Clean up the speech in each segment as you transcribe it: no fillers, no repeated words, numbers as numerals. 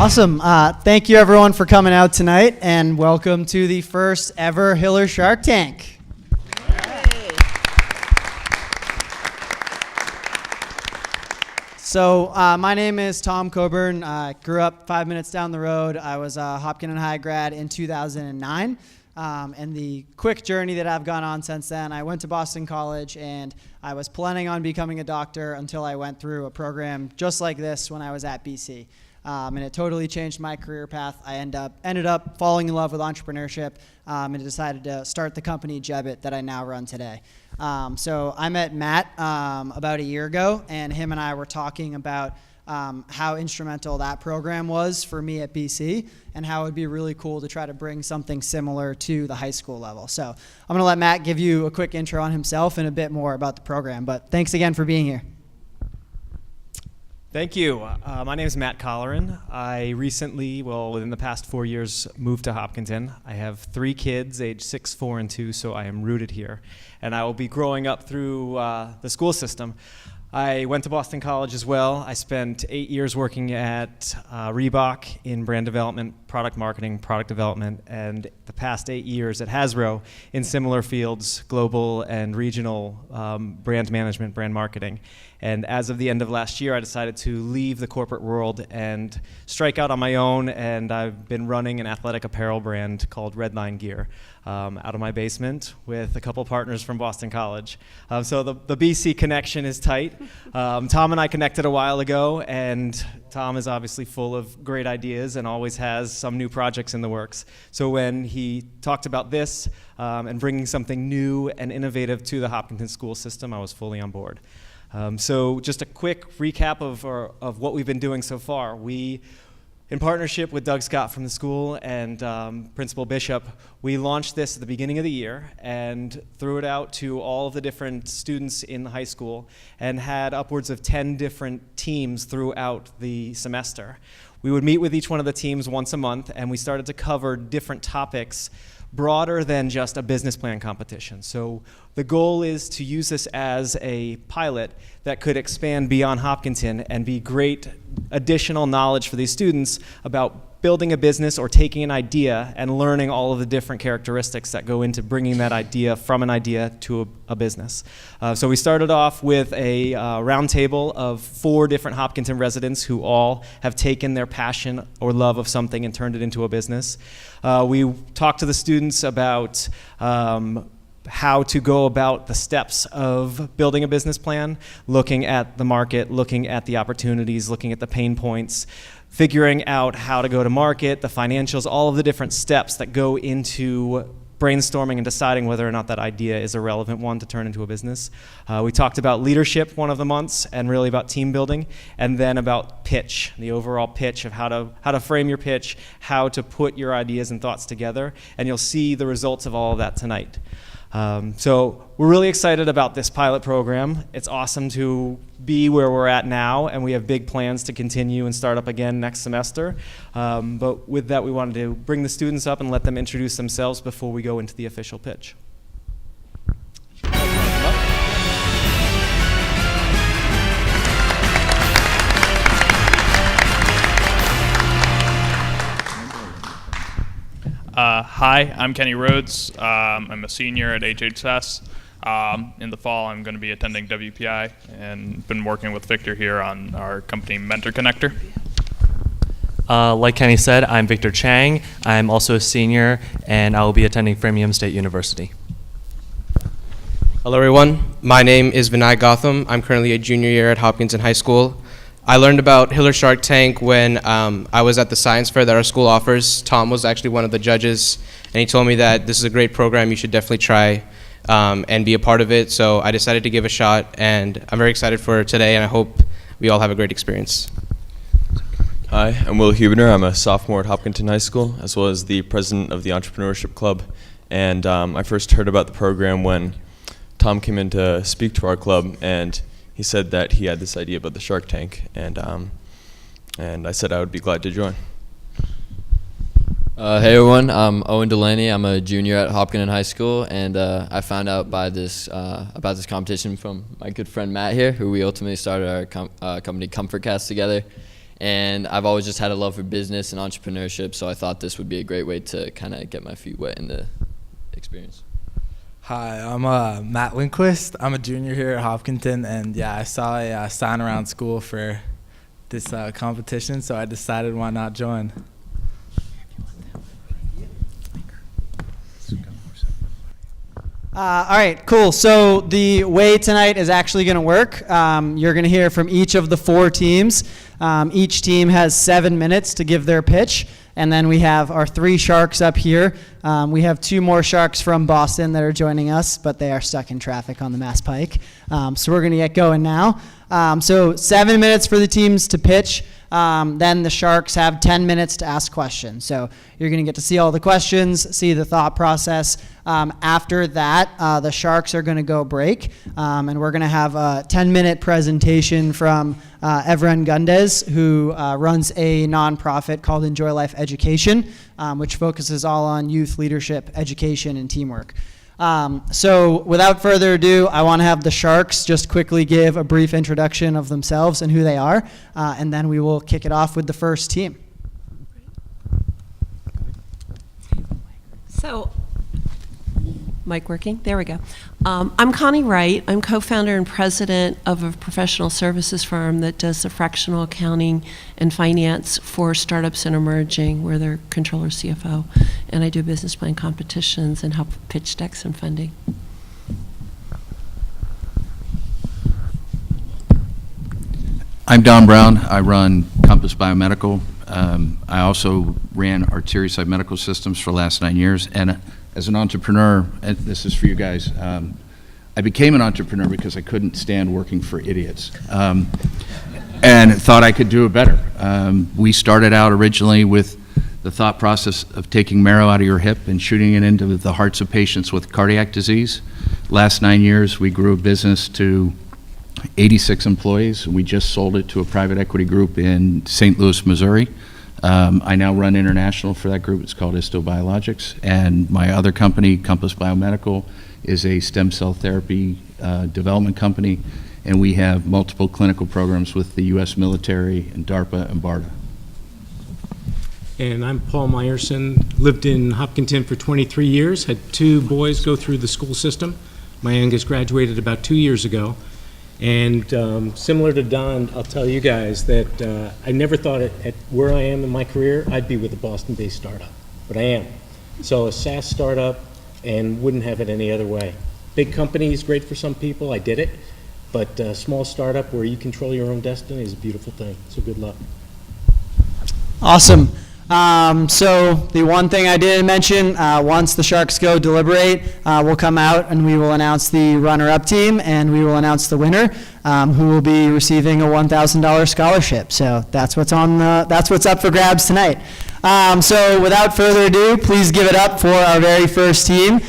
Awesome. Thank you, everyone, for coming out tonight, and welcome to the first ever Hiller Shark Tank. So my name is Tom Coburn. I grew up 5 minutes down the road. I was a Hopkins High grad in 2009. And the quick journey that I've gone on since then, I went to Boston College, and I was planning on becoming a doctor until I went through a program just like this when I was at BC. And it totally changed my career path. I ended up falling in love with entrepreneurship and decided to start the company Jebbit that I now run today. So I met Matt about a year ago, and him and I were talking about how instrumental that program was for me at BC and how it would be really cool to try to bring something similar to the high school level. So I'm going to let Matt give you a quick intro on himself and a bit more about the program. But thanks again for being here. Thank you. My name is Matt Colleran. I recently, within the past 4 years, moved to Hopkinton. I have 3 kids, age 6, 4, and 2, so I am rooted here. And I will be growing up through the school system. I went to Boston College as well. I spent 8 years working at Reebok in brand development, product marketing, product development, and the past 8 years at Hasbro in similar fields, global and regional brand management, brand marketing. And as of the end of last year, I decided to leave the corporate world and strike out on my own, and I've been running an athletic apparel brand called Redline Gear out of my basement with a couple partners from Boston College. So the BC connection is tight. Tom and I connected a while ago, and Tom is obviously full of great ideas and always has some new projects in the works. So when he talked about this and bringing something new and innovative to the Hopkinton school system, I was fully on board. So just a quick recap of what we've been doing so far. We, in partnership with Doug Scott from the school and Principal Bishop, we launched this at the beginning of the year and threw it out to all of the different students in the high school and had upwards of 10 different teams throughout the semester. We would meet with each one of the teams once a month, and we started to cover different topics broader than just a business plan competition. So the goal is to use this as a pilot that could expand beyond Hopkinton and be great additional knowledge for these students about building a business or taking an idea and learning all of the different characteristics that go into bringing that idea from an idea to a business. So we started off with a roundtable of 4 different Hopkinton residents who all have taken their passion or love of something and turned it into a business. We talked to the students about how to go about the steps of building a business plan, looking at the market, looking at the opportunities, looking at the pain points, figuring out how to go to market, the financials, all of the different steps that go into brainstorming and deciding whether or not that idea is a relevant one to turn into a business. We talked about leadership one of the months and really about team building, and then about pitch, the overall pitch of how to frame your pitch, how to put your ideas and thoughts together, and you'll see the results of all of that tonight. So we're really excited about this pilot program. It's awesome to be where we're at now, and we have big plans to continue and start up again next semester. But with that, we wanted to bring the students up and let them introduce themselves before we go into the official pitch. Hi, I'm Kenny Rhodes. I'm a senior at HHS. In the fall, I'm going to be attending WPI and been working with Victor here on our company Mentor Connector. Like Kenny said, I'm Victor Chang. I'm also a senior, and I will be attending Framingham State University. Hello, everyone. My name is Vinay Gotham. I'm currently a junior year at Hopkinton High School. I learned about Hiller Shark Tank when I was at the science fair that our school offers. Tom was actually one of the judges, and he told me that this is a great program. You should definitely try and be a part of it. So I decided to give a shot, and I'm very excited for today, and I hope we all have a great experience. Hi, I'm Will Huebner. I'm a sophomore at Hopkinton High School, as well as the president of the Entrepreneurship Club. And I first heard about the program when Tom came in to speak to our club, and he said that he had this idea about the Shark Tank, and I said I would be glad to join. Hey everyone, I'm Owen Delaney. I'm a junior at Hopkinton High School, and I found out about this competition from my good friend Matt here, who we ultimately started our company ComfortCast together. And I've always just had a love for business and entrepreneurship, so I thought this would be a great way to kind of get my feet wet in the experience. Hi, I'm Matt Lindquist. I'm a junior here at Hopkinton, and yeah, I saw a sign around school for this competition, so I decided why not join. All right, cool. So the way tonight is actually going to work, you're going to hear from each of the 4 teams. Each team has 7 minutes to give their pitch. And then we have our 3 Sharks up here. We have 2 more Sharks from Boston that are joining us, but they are stuck in traffic on the Mass Pike. So we're going to get going now. So 7 minutes for the teams to pitch. Then the Sharks have 10 minutes to ask questions. So you're going to get to see all the questions, see the thought process. After that, the Sharks are going to go break, and we're going to have a 10-minute presentation from Evren Gundes, who runs a nonprofit called Enjoy Life Education, which focuses all on youth leadership, education, and teamwork. So without further ado, I want to have the Sharks just quickly give a brief introduction of themselves and who they are, and then we will kick it off with the first team. So, mic working? There we go. I'm Connie Wright. I'm co-founder and president of a professional services firm that does the fractional accounting and finance for startups and emerging. We're their controller CFO. And I do business plan competitions and help pitch decks and funding. I'm Don Brown. I run Compass Biomedical. I also ran Arterioside Medical Systems for the last 9 years. And as an entrepreneur, and this is for you guys, I became an entrepreneur because I couldn't stand working for idiots and thought I could do it better. We started out originally with the thought process of taking marrow out of your hip and shooting it into the hearts of patients with cardiac disease. Last 9 years, we grew a business to 86 employees. We just sold it to a private equity group in St. Louis, Missouri. I now run international for that group. It's called Isto Biologics. And my other company, Compass Biomedical, is a stem cell therapy development company. And we have multiple clinical programs with the U.S. military and DARPA and BARDA. And I'm Paul Meyerson, lived in Hopkinton for 23 years, had 2 boys go through the school system. My youngest graduated about 2 years ago. And similar to Don, I'll tell you guys that I never thought at where I am in my career, I'd be with a Boston-based startup, but I am. So a SaaS startup, and wouldn't have it any other way. Big company is great for some people, I did it, but a small startup where you control your own destiny is a beautiful thing, so good luck. Awesome. So the one thing I didn't mention, once the Sharks go deliberate, we'll come out and we will announce the runner-up team and we will announce the winner, who will be receiving a $1,000 scholarship. So that's what's up for grabs tonight. So without further ado, please give it up for our very first team,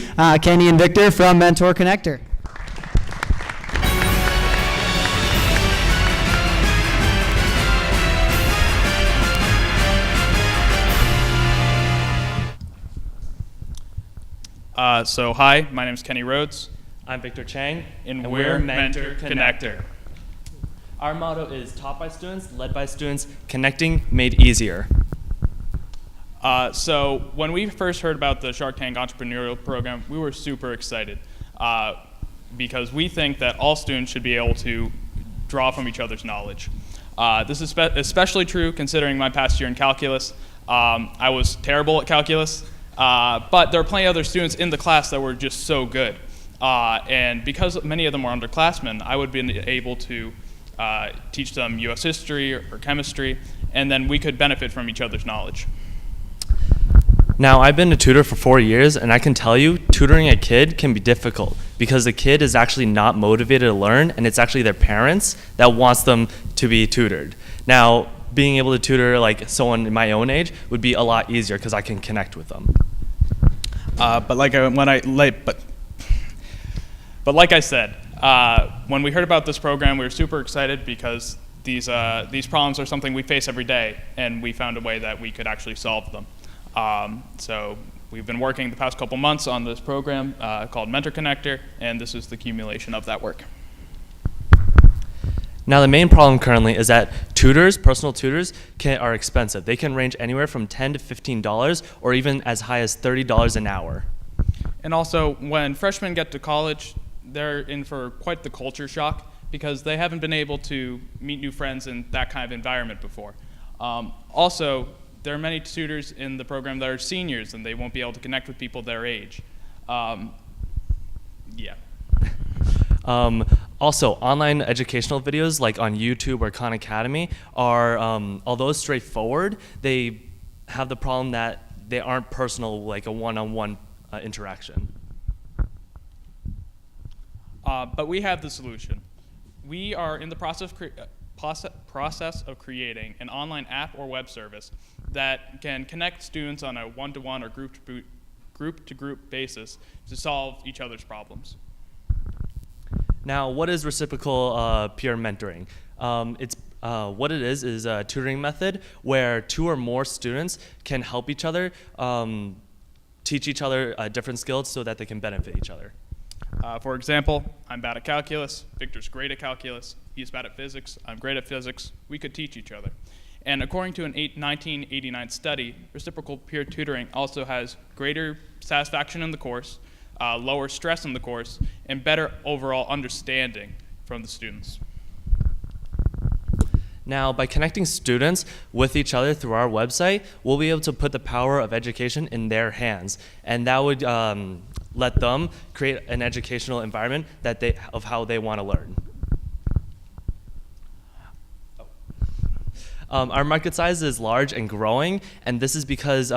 Kenny and Victor from Mentor Connector. So hi, my name is Kenny Rhodes. I'm Victor Chang, and we're Mentor Connector. Our motto is taught by students, led by students, connecting made easier. So when we first heard about the Shark Tank Entrepreneurial Program, we were super excited because we think that all students should be able to draw from each other's knowledge. This is especially true considering my past year in calculus. I was terrible at calculus. But there are plenty of other students in the class that were just so good. And because many of them were underclassmen, I would be able to teach them U.S. history or chemistry, and then we could benefit from each other's knowledge. Now, I've been a tutor for 4 years, and I can tell you, tutoring a kid can be difficult because the kid is actually not motivated to learn, and it's actually their parents that wants them to be tutored. Now, being able to tutor like someone in my own age would be a lot easier because I can connect with them. But like I said, when we heard about this program, we were super excited because these problems are something we face every day, and we found a way that we could actually solve them. So we've been working the past couple months on this program called Mentor Connector, and this is the accumulation of that work. Now, the main problem currently is that tutors, personal tutors, are expensive. They can range anywhere from $10 to $15 or even as high as $30 an hour. And also, when freshmen get to college, they're in for quite the culture shock because they haven't been able to meet new friends in that kind of environment before. Also, there are many tutors in the program that are seniors and they won't be able to connect with people their age. Yeah. Also, online educational videos like on YouTube or Khan Academy are, although straightforward, they have the problem that they aren't personal, like a one-on-one interaction. But we have the solution. We are in the process of creating an online app or web service that can connect students on a one-to-one or group-to-group basis to solve each other's problems. Now, what is reciprocal peer mentoring? What it is a tutoring method where 2 or more students can help each other, teach each other different skills so that they can benefit each other. For example, I'm bad at calculus, Victor's great at calculus, he's bad at physics, I'm great at physics, we could teach each other. And according to an 1989 study, reciprocal peer tutoring also has greater satisfaction in the course, lower stress in the course, and better overall understanding from the students. Now, by connecting students with each other through our website, we'll be able to put the power of education in their hands, and that would let them create an educational environment of how they want to learn. Our market size is large and growing, and this is because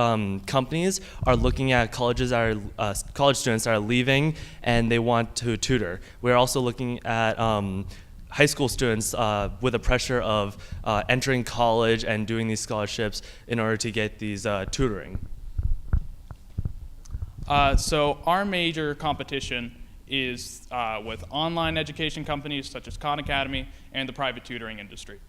companies are looking at college students that are leaving and they want to tutor. We're also looking at high school students with the pressure of entering college and doing these scholarships in order to get these tutoring. So our major competition is with online education companies such as Khan Academy and the private tutoring industry.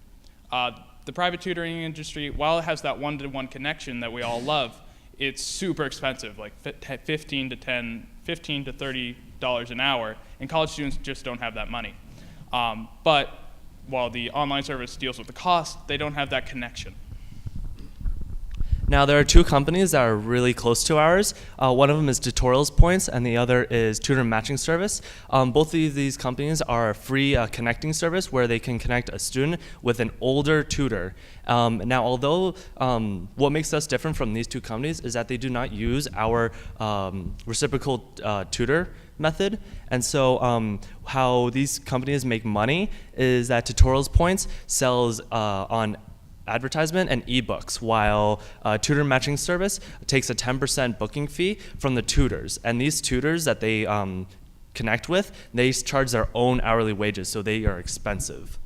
The private tutoring industry, while it has that one-to-one connection that we all love, it's super expensive, like $15 to $30 an hour, and college students just don't have that money. But while the online service deals with the cost, they don't have that connection. Now, there are 2 companies that are really close to ours. One of them is Tutorials Points, and the other is Tutor Matching Service. Both of these companies are a free connecting service where they can connect a student with an older tutor. Now, although what makes us different from these 2 companies is that they do not use our reciprocal tutor method. And so how these companies make money is that Tutorials Points sells on advertisement and ebooks, while Tutor Matching Service takes a 10% booking fee from the tutors. And these tutors that they connect with, they charge their own hourly wages, so they are expensive.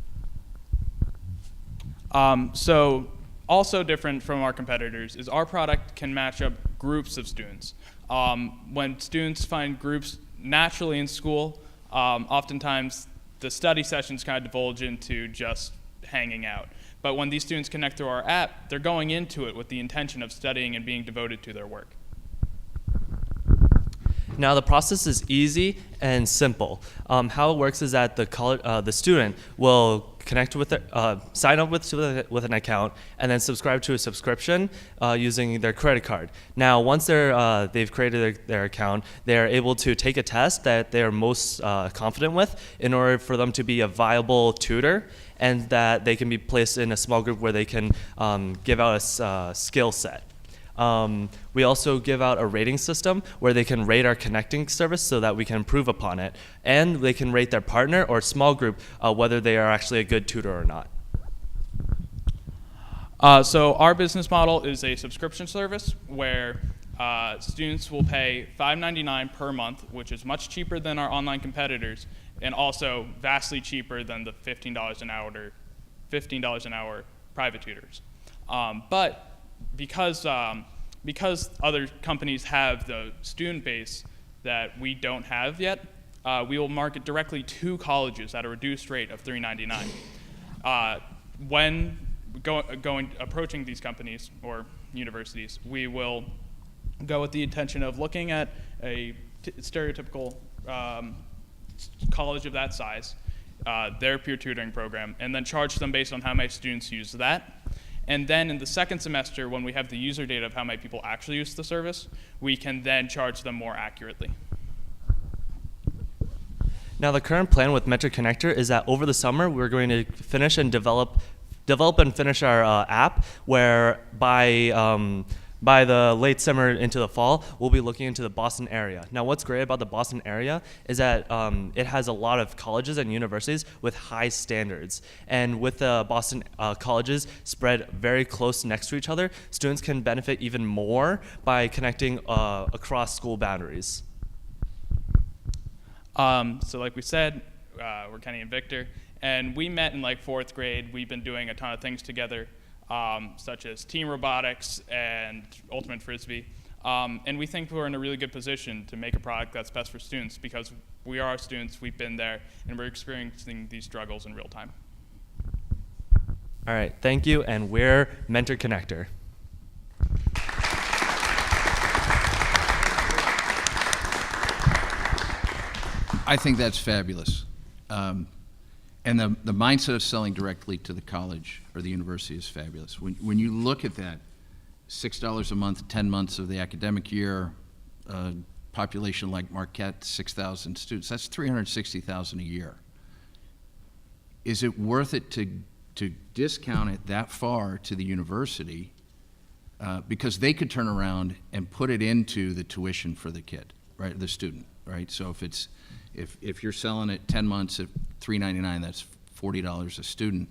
So also different from our competitors is our product can match up groups of students. When students find groups naturally in school, oftentimes the study sessions kind of divulge into just hanging out. But when these students connect through our app, they're going into it with the intention of studying and being devoted to their work. Now, the process is easy and simple. How it works is that the student will connect with sign up with an account and then subscribe to a subscription using their credit card. Now, once they've created their account, they're able to take a test that they are most confident with in order for them to be a viable tutor, and that they can be placed in a small group where they can give out a skill set. We also give out a rating system where they can rate our connecting service so that we can improve upon it. And they can rate their partner or small group whether they are actually a good tutor or not. So our business model is a subscription service where students will pay $5.99 per month, which is much cheaper than our online competitors, and also vastly cheaper than the $15 an hour private tutors. But because other companies have the student base that we don't have yet, we will market directly to colleges at a reduced rate of $3.99. When approaching these companies or universities, we will go with the intention of looking at a stereotypical college of that size, their peer tutoring program, and then charge them based on how many students use that. And then in the second semester, when we have the user data of how many people actually use the service, we can then charge them more accurately. Now, the current plan with Mentor Connector is that over the summer, we're going to finish and develop and finish our app, where by the late summer into the fall, we'll be looking into the Boston area. Now, what's great about the Boston area is that it has a lot of colleges and universities with high standards. And with the Boston colleges spread very close next to each other, students can benefit even more by connecting across school boundaries. So like we said, we're Kenny and Victor, and we met in like 4th grade. We've been doing a ton of things together, such as team robotics and ultimate frisbee. And we think we're in a really good position to make a product that's best for students because we are students, we've been there, and we're experiencing these struggles in real time. All right, thank you, and we're Mentor Connector. I think that's fabulous. And the mindset of selling directly to the college or the university is fabulous. When you look at that, $6 a month, 10 months of the academic year, population like Marquette, 6,000 students, that's $360,000 a year. Is it worth it to discount it that far to the university? Because they could turn around and put it into the tuition for the kid, right, the student, right? So if you're selling it 10 months at $399, that's $40 a student.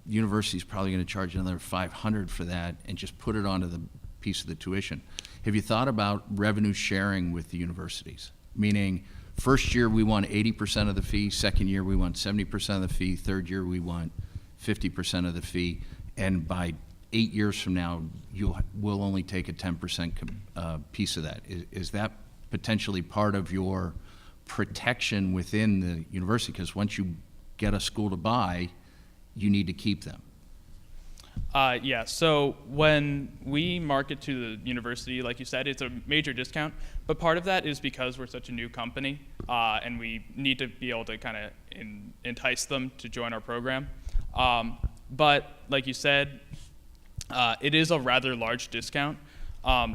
The university's probably going to charge another $500 for that and just put it onto the piece of the tuition. Have you thought about revenue sharing with the universities? Meaning, first year we want 80% of the fee, second year we want 70% of the fee, third year we want 50% of the fee, and by 8 years from now, we'll only take a 10% piece of that. Is that potentially part of your protection within the university? Because once you get a school to buy, you need to keep them. Yeah, so when we market to the university, like you said, it's a major discount, but part of that is because we're such a new company, and we need to be able to kind of entice them to join our program. But like you said, it is a rather large discount.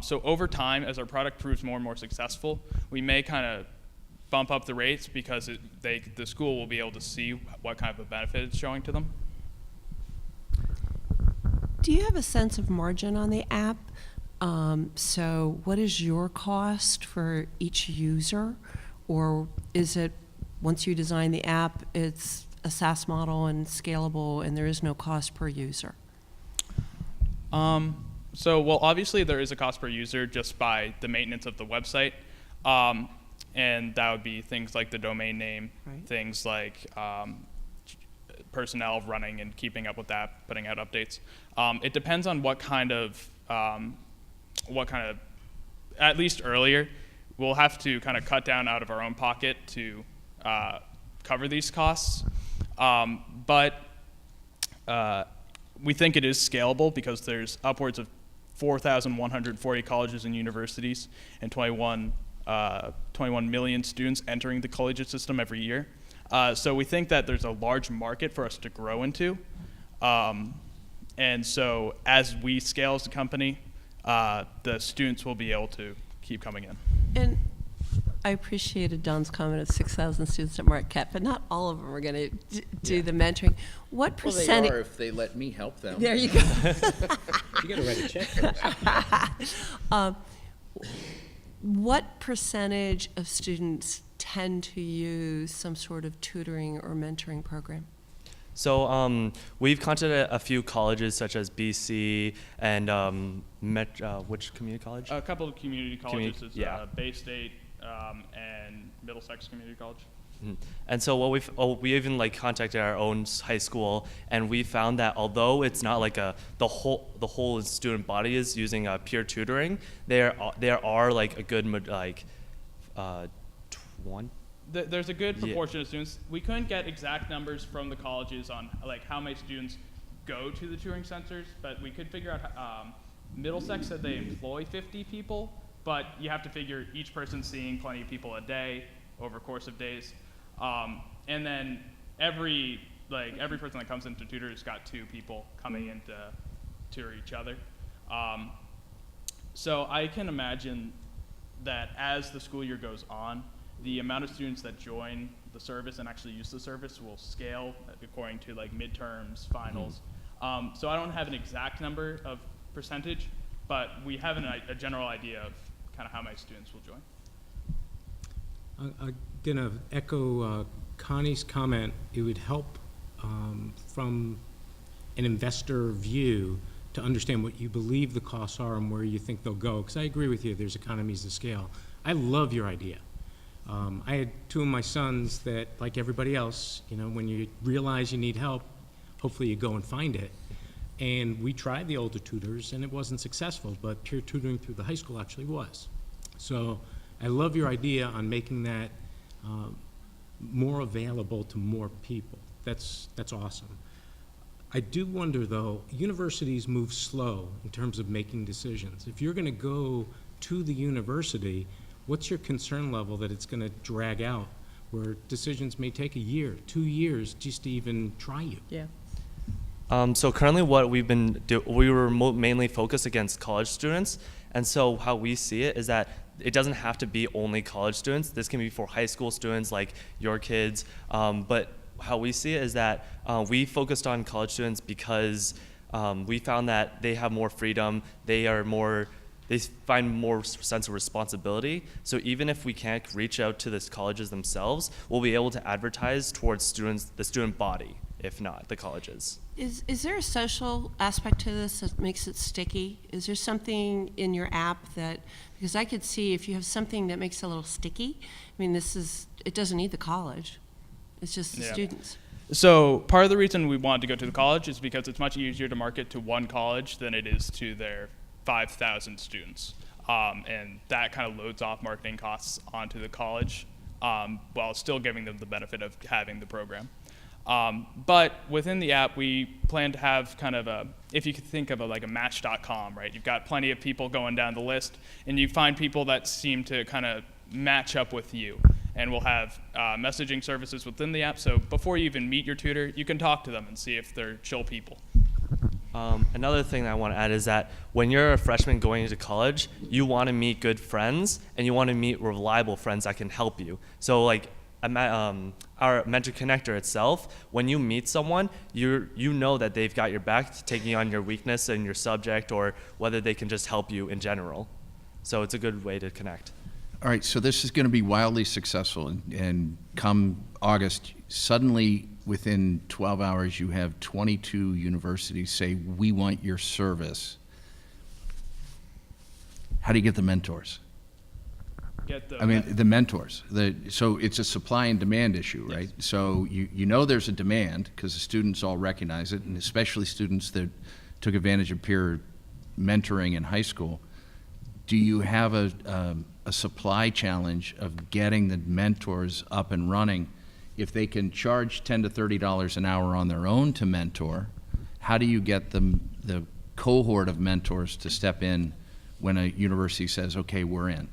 So over time, as our product proves more and more successful, we may kind of bump up the rates because the school will be able to see what kind of a benefit it's showing to them. Do you have a sense of margin on the app? So what is your cost for each user? Or is it, once you design the app, it's a SaaS model and scalable and there is no cost per user? Well, obviously there is a cost per user just by the maintenance of the website. And that would be things like the domain name, right, things like personnel running and keeping up with that, putting out updates. It depends on what kind of, at least earlier, we'll have to kind of cut down out of our own pocket to cover these costs. But we think it is scalable because there's upwards of 4,140 colleges and universities and 21 million students entering the collegiate system every year. So we think that there's a large market for us to grow into. And so as we scale as a company, the students will be able to keep coming in. And I appreciated Don's comment of 6,000 students at Marquette, but not all of them are going to do the mentoring. What percentage? Well, they are if they let me help them. There you go. You got to write a check first. What percentage of students tend to use some sort of tutoring or mentoring program? So we've contacted a few colleges such as BC and which community college? A couple of community colleges is yeah. Bay State and Middlesex Community College. Mm-hmm. And so what we even like contacted our own high school, and we found that although it's not like the whole student body is using peer tutoring, there are like a good 20. There's a good proportion of students. We couldn't get exact numbers from the colleges on like how many students go to the tutoring centers, but we could figure out. Middlesex said they employ 50 people, but you have to figure each person seeing plenty of people a day over a course of days. And then every person that comes into tutor has got 2 people coming in to tutor each other. So I can imagine that as the school year goes on, the amount of students that join the service and actually use the service will scale according to like midterms, finals. So I don't have an exact number of percentage, but we have a general idea of kind of how many students will join. I'm going to echo Connie's comment. It would help from an investor view to understand what you believe the costs are and where you think they'll go. Because I agree with you, there's economies of scale. I love your idea. I had 2 of my sons that, like everybody else, you know, when you realize you need help, hopefully you go and find it. And we tried the older tutors, and it wasn't successful, but peer tutoring through the high school actually was. So I love your idea on making that more available to more people. That's awesome. I do wonder, though, universities move slow in terms of making decisions. If you're going to go to the university, what's your concern level that it's going to drag out, where decisions may take a year, 2 years just to even try you? Yeah. So currently what we've been we were mainly focused against college students, and so how we see it is that it doesn't have to be only college students. This can be for high school students like your kids, but how we see it is that we focused on college students because we found that they have more freedom, they find more sense of responsibility. So even if we can't reach out to the colleges themselves, we'll be able to advertise towards students, the student body, if not the colleges. Is there a social aspect to this that makes it sticky? Is there something in your app that, because I could see if you have something that makes it a little sticky, I mean, it doesn't need the college, it's just the students. So part of the reason we wanted to go to the college is because it's much easier to market to one college than it is to their 5,000 students. And that kind of loads off marketing costs onto the college while still giving them the benefit of having the program. But within the app, we plan to have kind of if you could think of like a Match.com, right? You've got plenty of people going down the list, and you find people that seem to kind of match up with you. And we'll have messaging services within the app, so before you even meet your tutor, you can talk to them and see if they're chill people. Another thing that I want to add is that when you're a freshman going into college, you want to meet good friends, and you want to meet reliable friends that can help you. So like our Mentor Connector itself, when you meet someone, you know that they've got your back, taking on your weakness in your subject, or whether they can just help you in general. So it's a good way to connect. All right, so this is going to be wildly successful, and come August, suddenly within 12 hours you have 22 universities say, we want your service. How do you get the mentors? The mentors. So it's a supply and demand issue, right? Yes. So you know there's a demand because the students all recognize it, and especially students that took advantage of peer mentoring in high school. Do you have a supply challenge of getting the mentors up and running? If they can charge $10 to $30 an hour on their own to mentor, how do you get the cohort of mentors to step in when a university says, okay, we're in?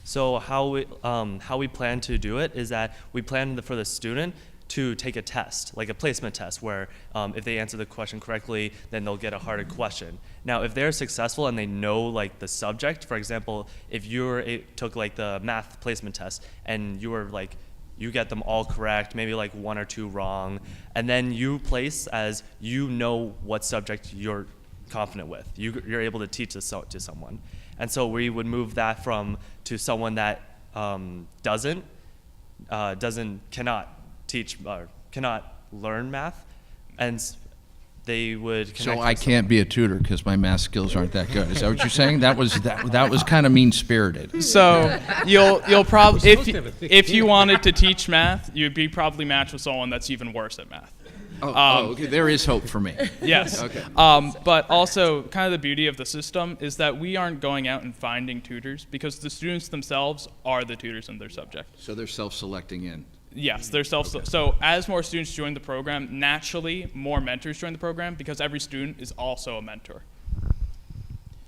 So how we plan to do it is that we plan for the student to take a test, like a placement test, where if they answer the question correctly, then they'll get a harder question. Now, if they're successful and they know like the subject, for example, if you took like the math placement test and you were like, you get them all correct, maybe like 1 or 2 wrong, and then you place as you know what subject you're confident with. You're able to teach this to someone. And so we would move that to someone that cannot teach or cannot learn math, and they would connect. So I can't be a tutor because my math skills aren't that good. Is that what you're saying? That was kind of mean-spirited. So you'll probably if you wanted to teach math, you'd be probably matched with someone that's even worse at math. Okay. There is hope for me. Yes. Okay. But also, kind of the beauty of the system is that we aren't going out and finding tutors because the students themselves are the tutors in their subject. So they're self-selecting in. Yes, they're So as more students join the program, naturally more mentors join the program because every student is also a mentor.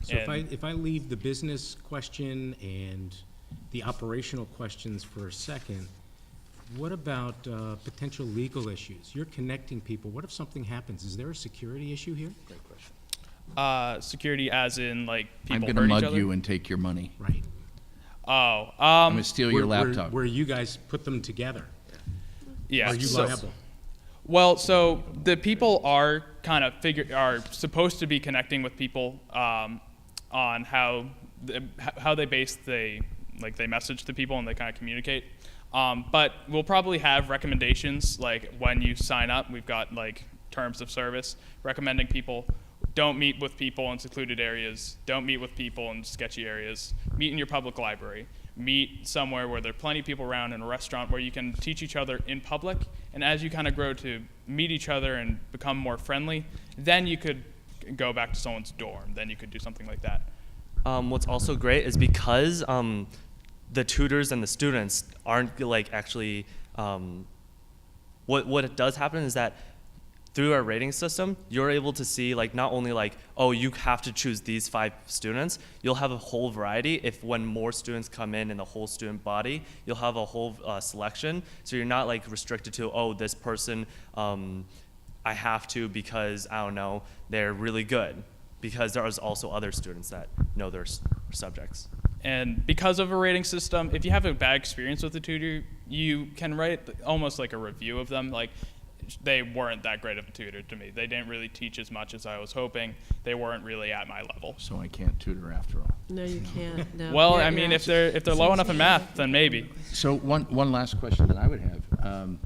So if I leave the business question and the operational questions for a second, What about potential legal issues? You're connecting people. What if something happens? Is there a security issue here? Great question. Security as in, like, I'm people going to hurt each mug other? you and take your money. Right. Oh, I'm going to steal your laptop. Where you guys put them together. yeah. Are you so- liable? Well, so the people are kind of are supposed to be connecting with people on how they they message to people and they kind of communicate. But we'll probably have recommendations, like when you sign up, we've got like terms of service recommending people don't meet with people in secluded areas, don't meet with people in sketchy areas, meet in your public library, meet somewhere where there are plenty of people around, in a restaurant where you can teach each other in public. And as you kind of grow to meet each other and become more friendly, then you could go back to someone's dorm. Then you could do something like that. What's also great is because the tutors and the students aren't like actually, what it does happen is that through our rating system, you're able to see like not only like, oh, you have to choose these 5 students, you'll have a whole variety. If when more students come in the whole student body, you'll have a whole selection. So you're not like restricted to, oh, this person I have to because, I don't know, they're really good. Because there is also other students that know their subjects. And because of a rating system, if you have a bad experience with a tutor, you can write almost like a review of them. Like, they weren't that great of a tutor to me. They didn't really teach as much as I was hoping. They weren't really at my level. So I can't tutor after all. No, you can't. No. Well, You're- I you're mean, if actually- they're low enough in math, then maybe. So one last question that I would have.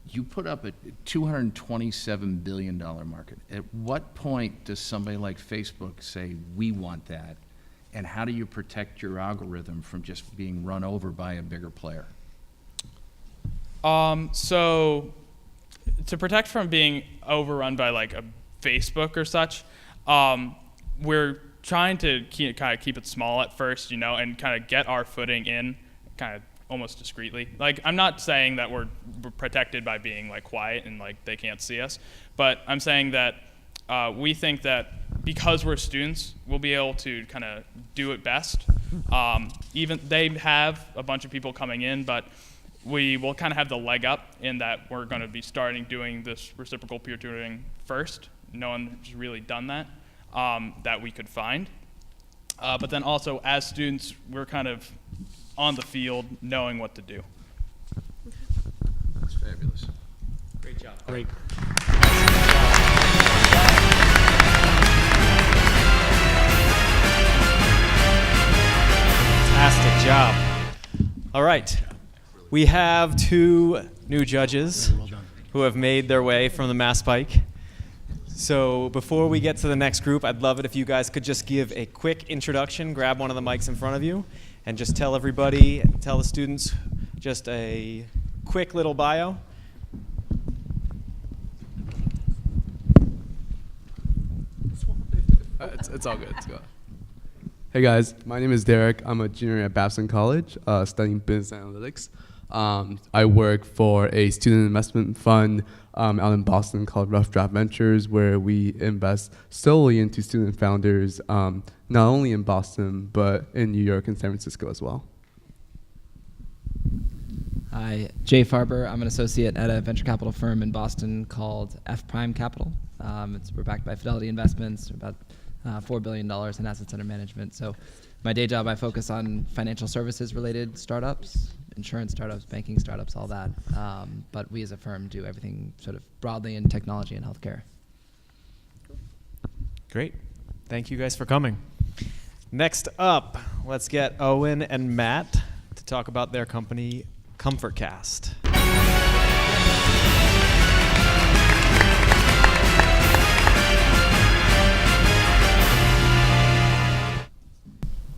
You put up a $227 billion market. At what point does somebody like Facebook say, we want that? And how do you protect your algorithm from just being run over by a bigger player? So to protect from being overrun by like a Facebook or such, we're trying to kind of keep it small at first, and kind of get our footing in kind of almost discreetly. Like, I'm not saying that we're protected by being like quiet and like they can't see us, but I'm saying that we think that because we're students, we'll be able to kind of do it best. Even they have a bunch of people coming in, but we will kind of have the leg up in that we're going to be starting doing this reciprocal peer tutoring first. No one has really done that that we could find. But then also, as students, we're kind of on the field knowing what to do. That's fabulous. Great job. Great. Fantastic job. All right. We have 2 new judges who have made their way from the Mass Pike. So before we get to the next group, I'd love it if you guys could just give a quick introduction, grab one of the mics in front of you, and just tell the students just a quick little bio. It's all good. It's good. Hey guys, my name is Derek. I'm a junior at Babson College, studying business analytics. I work for a student investment fund out in Boston called Rough Draft Ventures, where we invest solely into student founders, not only in Boston, but in New York and San Francisco as well. Hi, Jay Farber. I'm an associate at a venture capital firm in Boston called F Prime Capital. We're backed by Fidelity Investments, about $4 billion in assets under management. So my day job, I focus on financial services related startups, insurance startups, banking startups, all that. But we as a firm do everything sort of broadly in technology and healthcare. Great. Thank you guys for coming. Next up, let's get Owen and Matt to talk about their company, ComfortCast.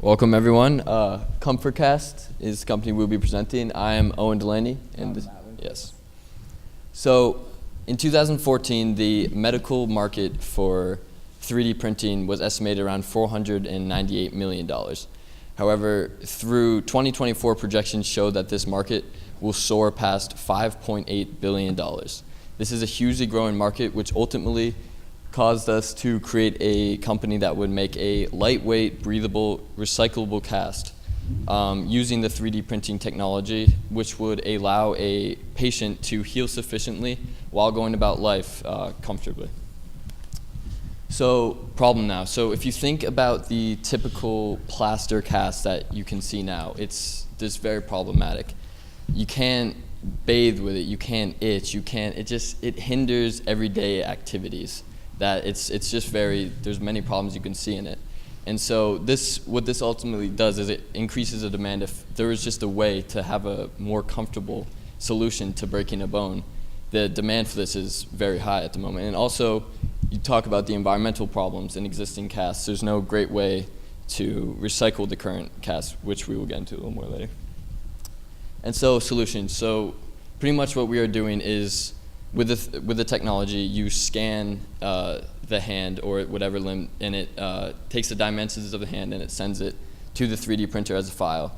Welcome everyone. ComfortCast is the company we'll be presenting. I am Owen Delaney, and yes. So, in 2014, the medical market for 3D printing was estimated around $498 million. However, through 2024, projections show that this market will soar past $5.8 billion. This is a hugely growing market, which ultimately caused us to create a company that would make a lightweight, breathable, recyclable cast using the 3D printing technology, which would allow a patient to heal sufficiently while going about life comfortably. So, problem now. So if you think about the typical plaster cast that you can see now, it's just very problematic. You can't bathe with it, you can't itch, it hinders everyday activities. That it's just there's many problems you can see in it. And so what this ultimately does is it increases the demand. If there was just a way to have a more comfortable solution to breaking a bone, the demand for this is very high at the moment. And also, you talk about the environmental problems in existing casts. There's no great way to recycle the current cast, which we will get into a little more later. And so, solutions. So pretty much what we are doing is, with the technology, you scan the hand or whatever limb, and it takes the dimensions of the hand and it sends it to the 3D printer as a file.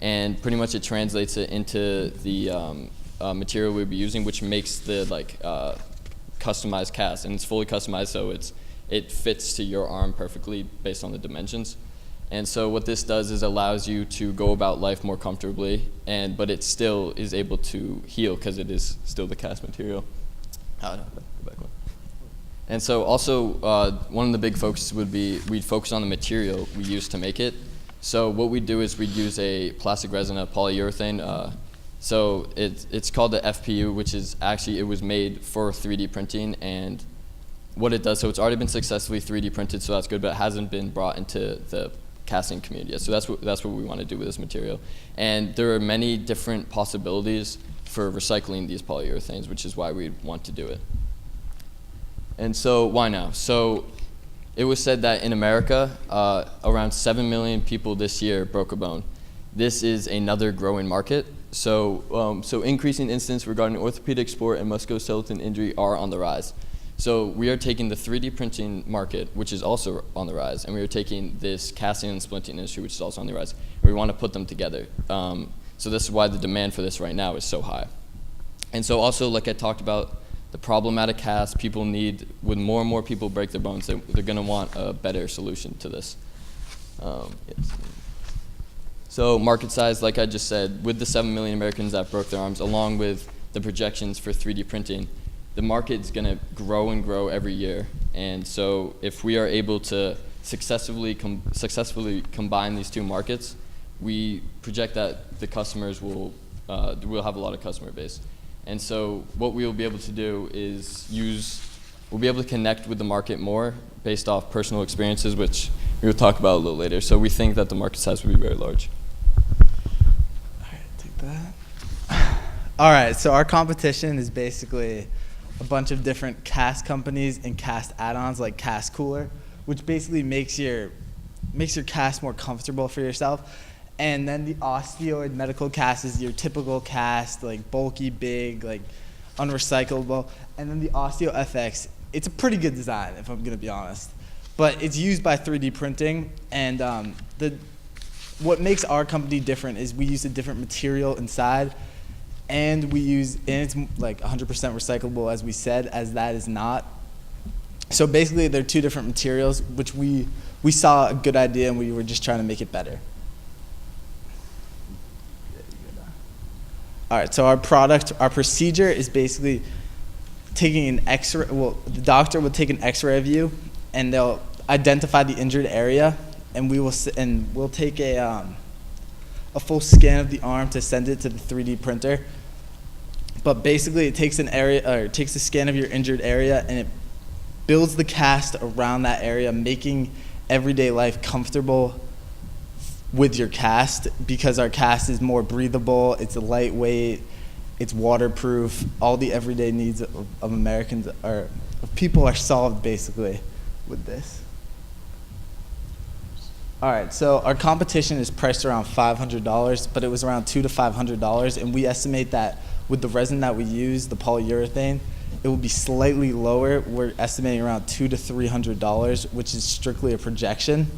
And pretty much it translates it into the material we'll be using, which makes the customized cast. And it's fully customized, so it fits to your arm perfectly based on the dimensions. And so what this does is allows you to go about life more comfortably, but it still is able to heal because it is still the cast material. Oh, no, go back one. And so also one of the big focuses would be we'd focus on the material we use to make it. So what we do is we'd use a plastic resin, a polyurethane. So it's called the FPU, which is actually, it was made for 3D printing, and what it does, so it's already been successfully 3D printed, so that's good, but it hasn't been brought into the casting community yet. So that's what we want to do with this material. And there are many different possibilities for recycling these polyurethanes, which is why we want to do it. And so why now? So it was said that in America, around 7 million people this year broke a bone. This is another growing market. So increasing incidents regarding orthopedic, sport, and musculoskeletal injury are on the rise. So we are taking the 3D printing market, which is also on the rise, and we are taking this casting and splinting industry, which is also on the rise. We want to put them together. So this is why the demand for this right now is so high. And so also, like I talked about, the problematic cast people need, when more and more people break their bones, they're going to want a better solution to this. Yes. So market size, like I just said, with the 7 million Americans that broke their arms, along with the projections for 3D printing, the market's going to grow and grow every year. And so if we are able to successfully combine these two markets, we project that the customers will we'll have a lot of customer base. And so what we will be able to do is we'll be able to connect with the market more based off personal experiences, which we will talk about a little later. So we think that the market size will be very large. All right, take that. All right, so our competition is basically a bunch of different cast companies and cast add-ons like Cast Cooler, which basically makes your cast more comfortable for yourself. And then the Osteoid Medical Cast is your typical cast, like bulky, big, like unrecyclable. And then the Osteo FX, it's a pretty good design, if I'm gonna be honest. But it's used by 3D printing, and what makes our company different is we use a different material inside, and it's like 100% recyclable, as we said, as that is not. So basically, they're two different materials, which we saw a good idea, and we were just trying to make it better. All right, so our procedure is basically taking an X-ray. Well, the doctor will take an X-ray of you, and they'll identify the injured area, and we'll take a full scan of the arm to send it to the 3D printer. But basically, it takes a scan of your injured area, and it builds the cast around that area, making everyday life comfortable with your cast, because our cast is more breathable, it's lightweight, it's waterproof. All the everyday needs of Americans of people are solved basically with this. All right, so our competition is priced around $500, but it was around $200 to $500, and we estimate that with the resin that we use, the polyurethane, it will be slightly lower. We're estimating around $200 to $300, which is strictly a projection.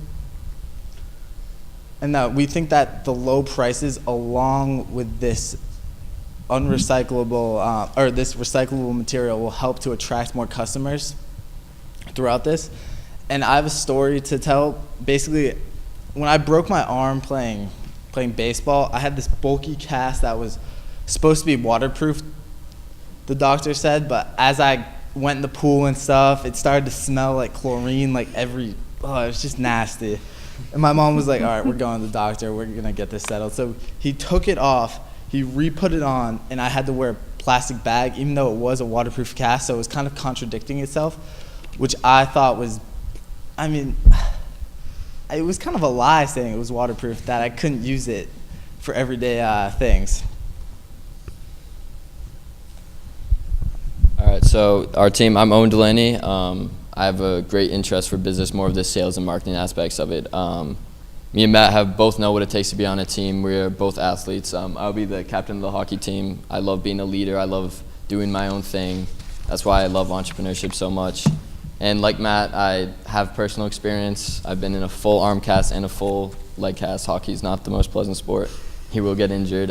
And we think that the low prices, along with this unrecyclable this recyclable material, will help to attract more customers throughout this. And I have a story to tell. Basically, when I broke my arm playing playing baseball. I had this bulky cast that was supposed to be waterproof, the doctor said, but as I went in the pool and stuff, it started to smell like chlorine, like it was just nasty. And my mom was like, all right, we're going to the doctor, we're gonna get this settled. So he took it off, he re-put it on, and I had to wear a plastic bag, even though it was a waterproof cast, so it was kind of contradicting itself, which I thought was, it was kind of a lie saying it was waterproof, that I couldn't use it for everyday things. All right, so our team, I'm Owen Delaney. I have a great interest for business, more of the sales and marketing aspects of it. Me and Matt both know what it takes to be on a team. We're both athletes. I'll be the captain of the hockey team. I love being a leader. I love doing my own thing. That's why I love entrepreneurship so much. And like Matt, I have personal experience. I've been in a full arm cast and a full leg cast. Hockey is not the most pleasant sport. He will get injured.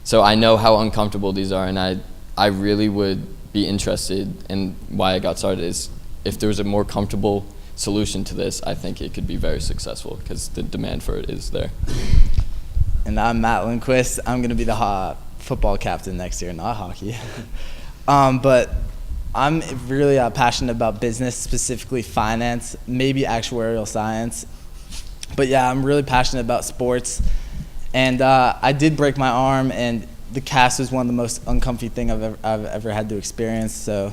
So I know how uncomfortable these are, and I really would be interested in why I got started is if there was a more comfortable solution to this, I think it could be very successful because the demand for it is there. And I'm Matt Lindquist. I'm going to be the football captain next year, not hockey. But I'm really passionate about business, specifically finance, maybe actuarial science. But yeah, I'm really passionate about sports. And I did break my arm, and the cast was one of the most uncomfy thing I've ever had to experience. So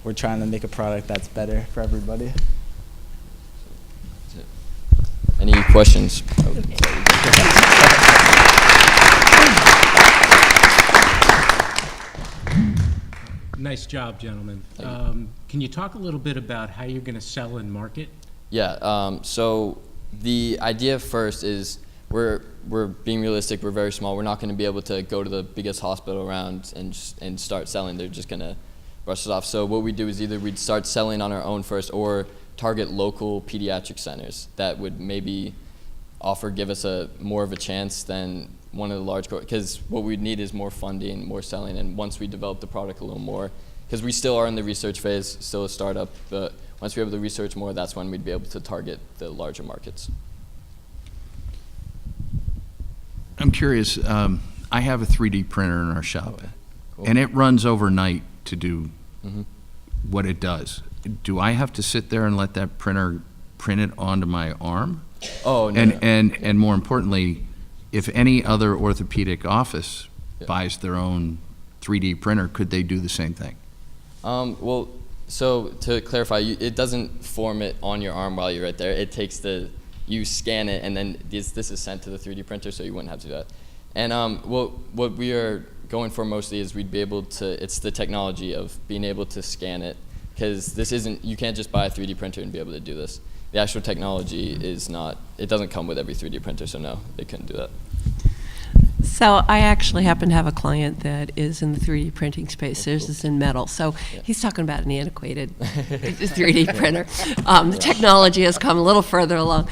we're trying to make a product that's better for everybody. Any questions? Nice job, gentlemen. Can you talk a little bit about how you're going to sell and market? Yeah, so the idea first is we're being realistic. We're very small. We're not going to be able to go to the biggest hospital around and start selling. They're just going to brush it off. So what we do is either we'd start selling on our own first or target local pediatric centers that would maybe give us more of a chance than one of the large, because what we need is more funding, more selling, and once we develop the product a little more, because we still are in the research phase, still a startup, but once we're able to research more, that's when we'd be able to target the larger markets. I'm curious, I have a 3D printer in our shop, Okay, cool. and it runs overnight to do what it does. Do I have to sit there and let that printer print it onto my arm? Oh, no. And more importantly, if any other orthopedic office buys their own 3D printer, could they do the same thing? Well, so to clarify, it doesn't form it on your arm while you're right there. It takes you scan it, and then this is sent to the 3D printer, so you wouldn't have to do that. And what we are going for mostly is we'd be able to, it's the technology of being able to scan it, because you can't just buy a 3D printer and be able to do this. The actual technology it doesn't come with every 3D printer, so no, they couldn't do that. So I actually happen to have a client that is in the 3D printing space. Theirs is in metal. So he's talking about an antiquated 3D printer. The technology has come a little further along.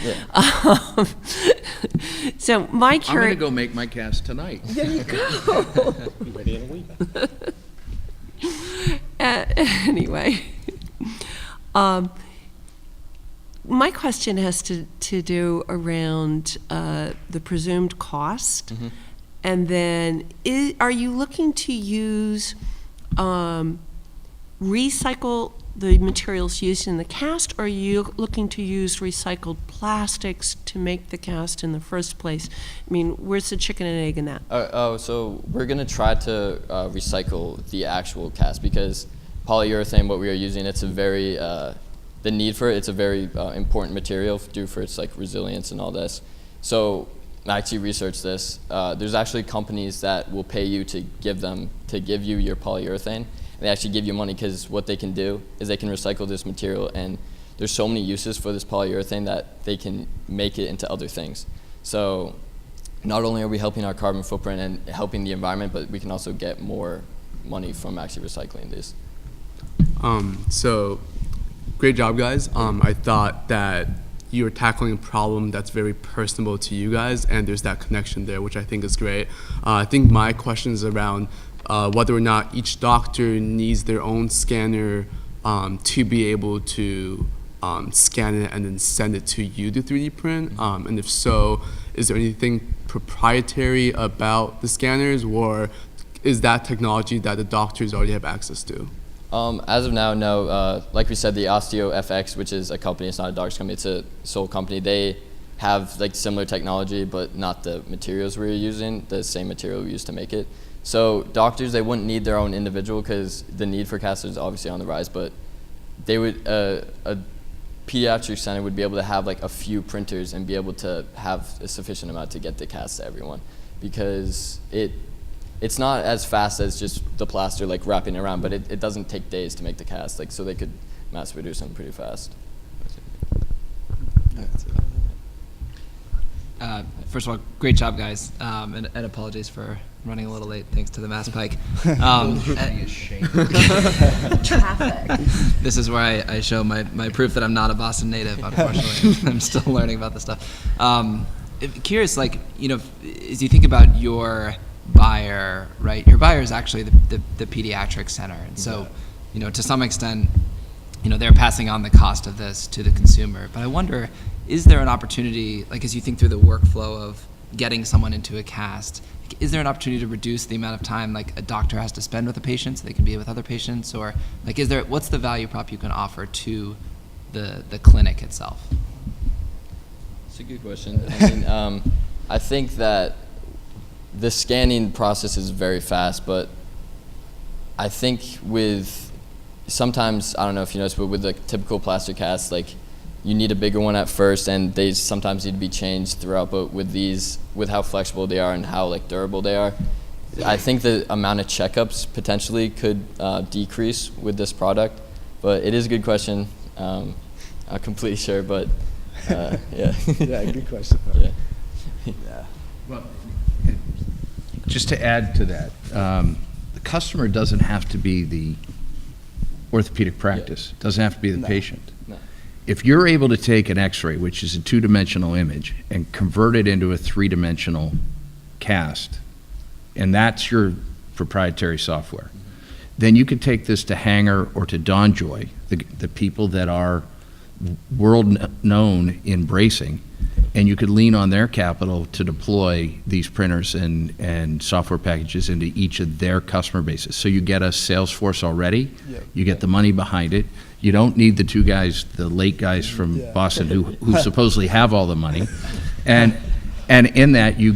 So my I'm going to go make my cast tonight. There you go. Be ready in a week. Anyway, my question has to do around the presumed cost. And then, are you looking to use recycle the materials used in the cast, or are you looking to use recycled plastics to make the cast in the first place? I mean, where's the chicken and egg in that? So we're going to try to recycle the actual cast, because polyurethane, what we are using, it's a very, the need for it's a very important material due for its resilience and all this. So I actually researched this. There's actually companies that will pay you to give you your polyurethane. And they actually give you money, because what they can do is they can recycle this material, and there's so many uses for this polyurethane that they can make it into other things. So not only are we helping our carbon footprint and helping the environment, but we can also get more money from actually recycling this. So great job, guys. I thought that you were tackling a problem that's very personable to you guys, and there's that connection there, which I think is great. I think my question is around whether or not each doctor needs their own scanner to be able to scan it and then send it to you to 3D print? And if so, is there anything proprietary about the scanners, or is that technology that the doctors already have access to? As of now, no. Like we said, the Osteo FX, which is a company, it's not a doctor's company, it's a sole company. They have like similar technology, but not the materials we're using, the same material we used to make it. So doctors, they wouldn't need their own individual because the need for casts is obviously on the rise, but they would, a pediatric center would be able to have like a few printers and be able to have a sufficient amount to get the cast to everyone, because it's not as fast as just the plaster like wrapping it around, but it doesn't take days to make the cast, like, so they could mass produce them pretty fast. First of all, great job, guys, and apologies for running a little late thanks to the Mass Pike. Traffic. This is where I show my proof that I'm not a Boston native, unfortunately. I'm still learning about this stuff. Curious, like, you know, as you think about your buyer, right, your buyer is actually the pediatric center, and so, you know, to some extent, you know, they're passing on the cost of this to the consumer. But I wonder, is there an opportunity, like, as you think through the workflow of getting someone into a cast, is there an opportunity to reduce the amount of time like a doctor has to spend with a patient so they can be with other patients, or like, what's the value prop you can offer to the clinic itself? It's a good question. I mean, I think that the scanning process is very fast, but I think with sometimes, I don't know if you noticed, but with the typical plaster cast, like, you need a bigger one at first, and they sometimes need to be changed throughout. But with these, with how flexible they are and how like durable they are, I think the amount of checkups potentially could decrease with this product. But it is a good question. I'm not completely sure, but yeah. Yeah, good question. Yeah. Yeah. Well, just to add to that, the customer doesn't have to be the orthopedic practice. It doesn't have to be the patient. No. If you're able to take an X-ray, which is a two-dimensional image, and convert it into a three-dimensional cast, and that's your proprietary software, then you could take this to Hanger or to DonJoy, the people that are world-known in bracing, and you could lean on their capital to deploy these printers and software packages into each of their customer bases. So you get a sales force already, you get the money behind it. You don't need the two guys, the late guys from Boston who supposedly have all the money. And in that you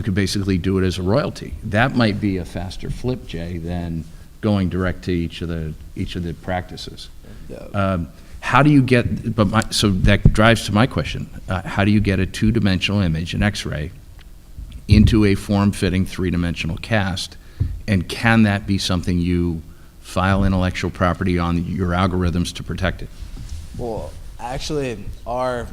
could basically do it as a royalty. That might be a faster flip, Jay, than going direct to each of the practices. How do you get, so that drives to my question, how do you get a two-dimensional image, an X-ray, into a form-fitting three-dimensional cast, and can that be something you file intellectual property on your algorithms to protect it? Well, actually, our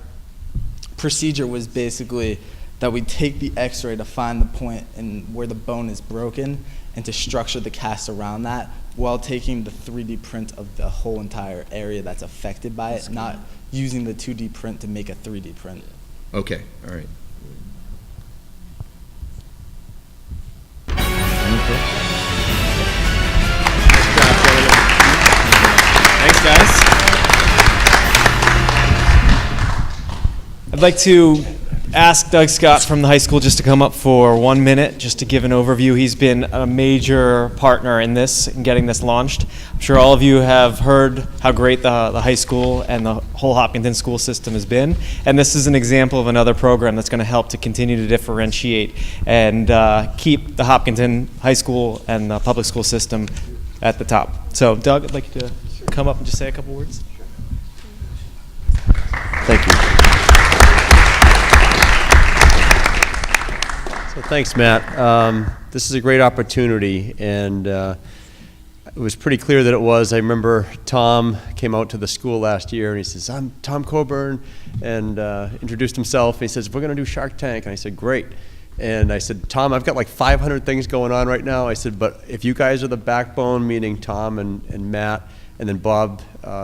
procedure was basically that we take the X-ray to find the point and where the bone is broken and to structure the cast around that while taking the 3D print of the whole entire area that's affected by it, not using the 2D print to make a 3D print. Okay, all right. Thanks, guys. I'd like to ask Doug Scott from the high school just to come up for 1 minute, just to give an overview. He's been a major partner in this, in getting this launched. I'm sure all of you have heard how great the high school and the whole Hopkinton school system has been. And this is an example of another program that's going to help to continue to differentiate and keep the Hopkinton high school and the public school system at the top. So Doug, I'd like you to come up and just say a couple words. Thank you. So thanks, Matt. This is a great opportunity, and it was pretty clear that it was. I remember Tom came out to the school last year, and he says, "I'm Tom Coburn," and introduced himself. And he says, "We're going to do Shark Tank." And I said, "Great." And I said, "Tom, I've got like 500 things going on right now." I said, "But if you guys are the backbone," meaning Tom and Matt, and then Bob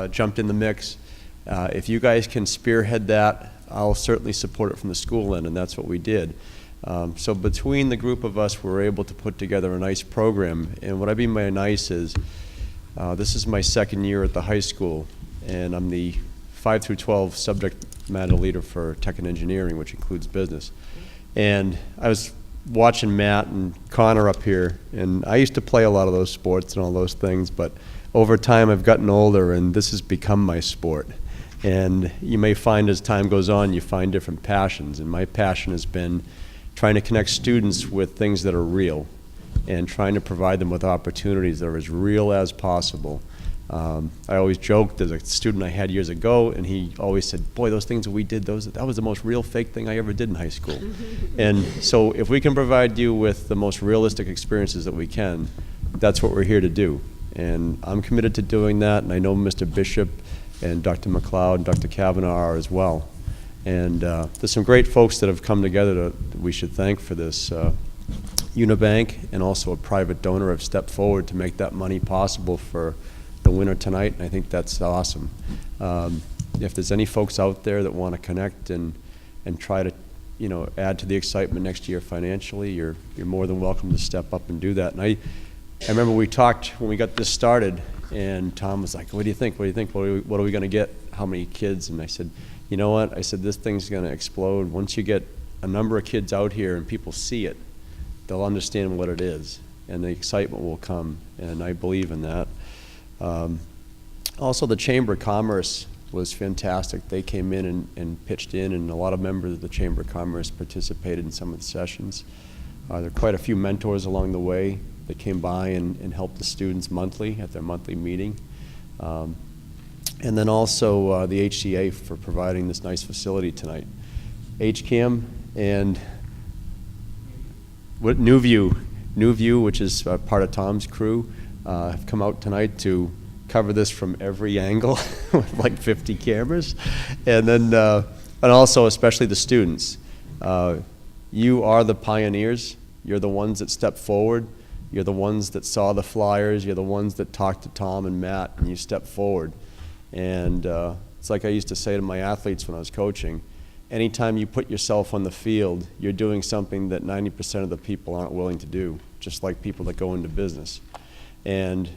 jumped in the mix, if you guys can spearhead that, I'll certainly support it from the school end, and that's what we did. So between the group of us, we were able to put together a nice program. And what I mean by nice is, this is my second year at the high school, and I'm the 5 through 12 subject matter leader for tech and engineering, which includes business. And I was watching Matt and Connor up here, and I used to play a lot of those sports and all those things, but over time I've gotten older and this has become my sport. And you may find as time goes on, you find different passions, and my passion has been trying to connect students with things that are real and trying to provide them with opportunities that are as real as possible. I always joked, there's a student I had years ago, and he always said, boy, those things that we did, that was the most real fake thing I ever did in high school. And so if we can provide you with the most realistic experiences that we can, that's what we're here to do. And I'm committed to doing that, and I know Mr. Bishop and Dr. McLeod and Dr. Kavanaugh are as well. And there's some great folks that have come together that we should thank for this. Unibank and also a private donor have stepped forward to make that money possible for the winner tonight, and I think that's awesome. If there's any folks out there that want to connect and try to, add to the excitement next year financially, you're more than welcome to step up and do that. And I remember we talked when we got this started, and Tom was like, what do you think? What do you think? What are we going to get? How many kids? And I said, you know what? I said, this thing's going to explode. Once you get a number of kids out here and people see it, they'll understand what it is, and the excitement will come, and I believe in that. Also, the Chamber of Commerce was fantastic. They came in and pitched in, and a lot of members of the Chamber of Commerce participated in some of the sessions. There are quite a few mentors along the way that came by and helped the students monthly at their monthly meeting. And then also the HCA for providing this nice facility tonight. HCAM and NewView, which is part of Tom's crew, have come out tonight to cover this from every angle with like 50 cameras. And then, and also especially the students. You are the pioneers. You're the ones that stepped forward. You're the ones that saw the flyers. You're the ones that talked to Tom and Matt, and you stepped forward. And it's like I used to say to my athletes when I was coaching, anytime you put yourself on the field, you're doing something that 90% of the people aren't willing to do, just like people that go into business. And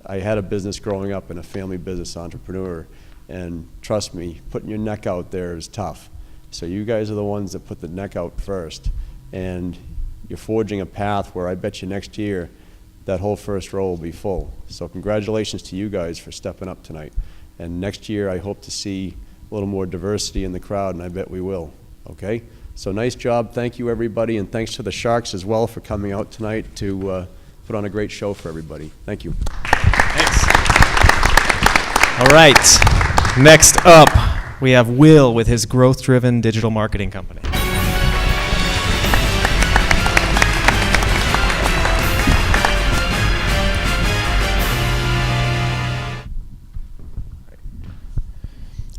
I had a business growing up and a family business entrepreneur, and trust me, putting your neck out there is tough. So you guys are the ones that put the neck out first, and you're forging a path where I bet you next year that whole first row will be full. So congratulations to you guys for stepping up tonight. And next year I hope to see a little more diversity in the crowd, and I bet we will, okay? So nice job, thank you everybody, and thanks to the Sharks as well for coming out tonight to put on a great show for everybody. Thank you. Thanks. All right, next up, we have Will with his growth-driven digital marketing company.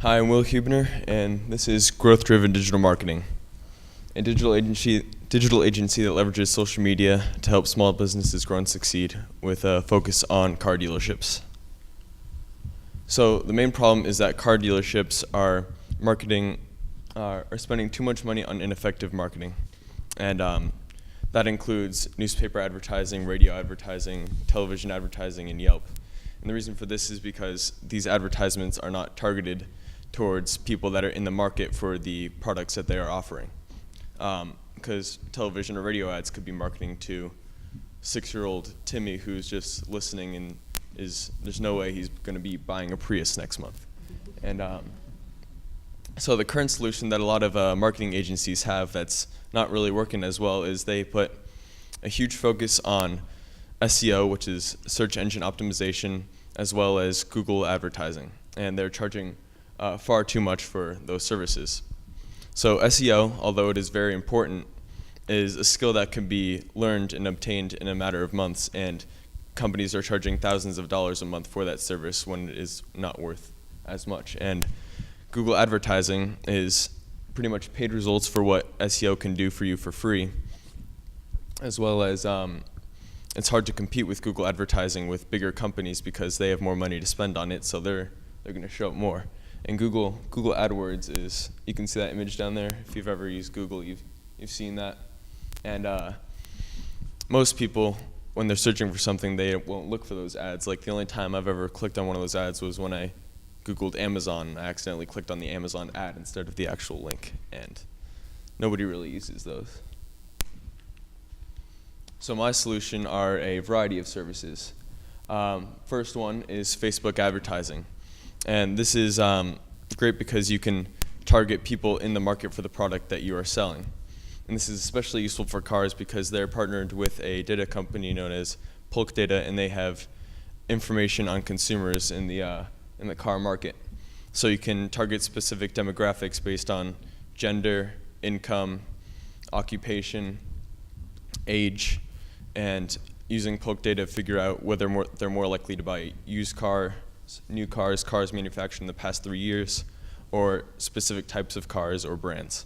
Hi, I'm Will Huebner, and this is Growth Driven Digital Marketing, a digital agency that leverages social media to help small businesses grow and succeed with a focus on car dealerships. So the main problem is that car dealerships are spending too much money on ineffective marketing, and that includes newspaper advertising, radio advertising, television advertising, and Yelp. And the reason for this is because these advertisements are not targeted towards people that are in the market for the products that they are offering. Because television or radio ads could be marketing to 6-year-old Timmy who's just listening and there's no way he's going to be buying a Prius next month. And so the current solution that a lot of marketing agencies have that's not really working as well is they put a huge focus on SEO, which is search engine optimization, as well as Google advertising. And they're charging far too much for those services. So SEO, although it is very important, is a skill that can be learned and obtained in a matter of months, and companies are charging thousands of dollars a month for that service when it is not worth as much. And Google advertising is pretty much paid results for what SEO can do for you for free, as well as it's hard to compete with Google advertising with bigger companies because they have more money to spend on it, so they're going to show up more. And Google AdWords is, you can see that image down there. If you've ever used Google, you've seen that. And most people, when they're searching for something, they won't look for those ads. Like the only time I've ever clicked on one of those ads was when I Googled Amazon. I accidentally clicked on the Amazon ad instead of the actual link, and nobody really uses those. So my solution are a variety of services. First one is Facebook advertising. And this is great because you can target people in the market for the product that you are selling. And this is especially useful for cars because they're partnered with a data company known as Polk Data, and they have information on consumers in the car market. So you can target specific demographics based on gender, income, occupation, age, and using Polk Data to figure out whether they're more likely to buy used cars, new cars manufactured in the past 3 years, or specific types of cars or brands.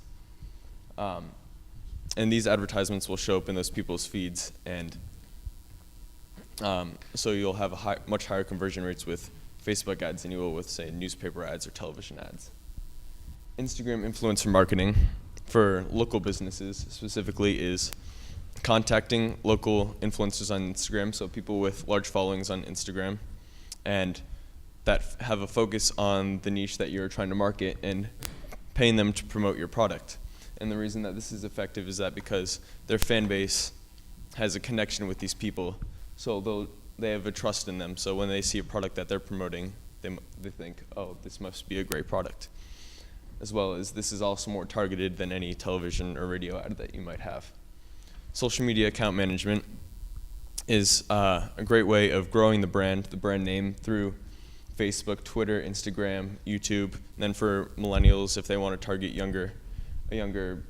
And these advertisements will show up in those people's feeds, and so you'll have much higher conversion rates with Facebook ads than you will with, say, newspaper ads or television ads. Instagram influencer marketing for local businesses specifically is contacting local influencers on Instagram, so people with large followings on Instagram, and that have a focus on the niche that you're trying to market, and paying them to promote your product. And the reason that this is effective is that because their fan base has a connection with these people, so they have a trust in them. So when they see a product that they're promoting, they think, oh, this must be a great product. As well as this is also more targeted than any television or radio ad that you might have. Social media account management is a great way of growing the brand name through Facebook, Twitter, Instagram, YouTube. And then for millennials, if they want to target a younger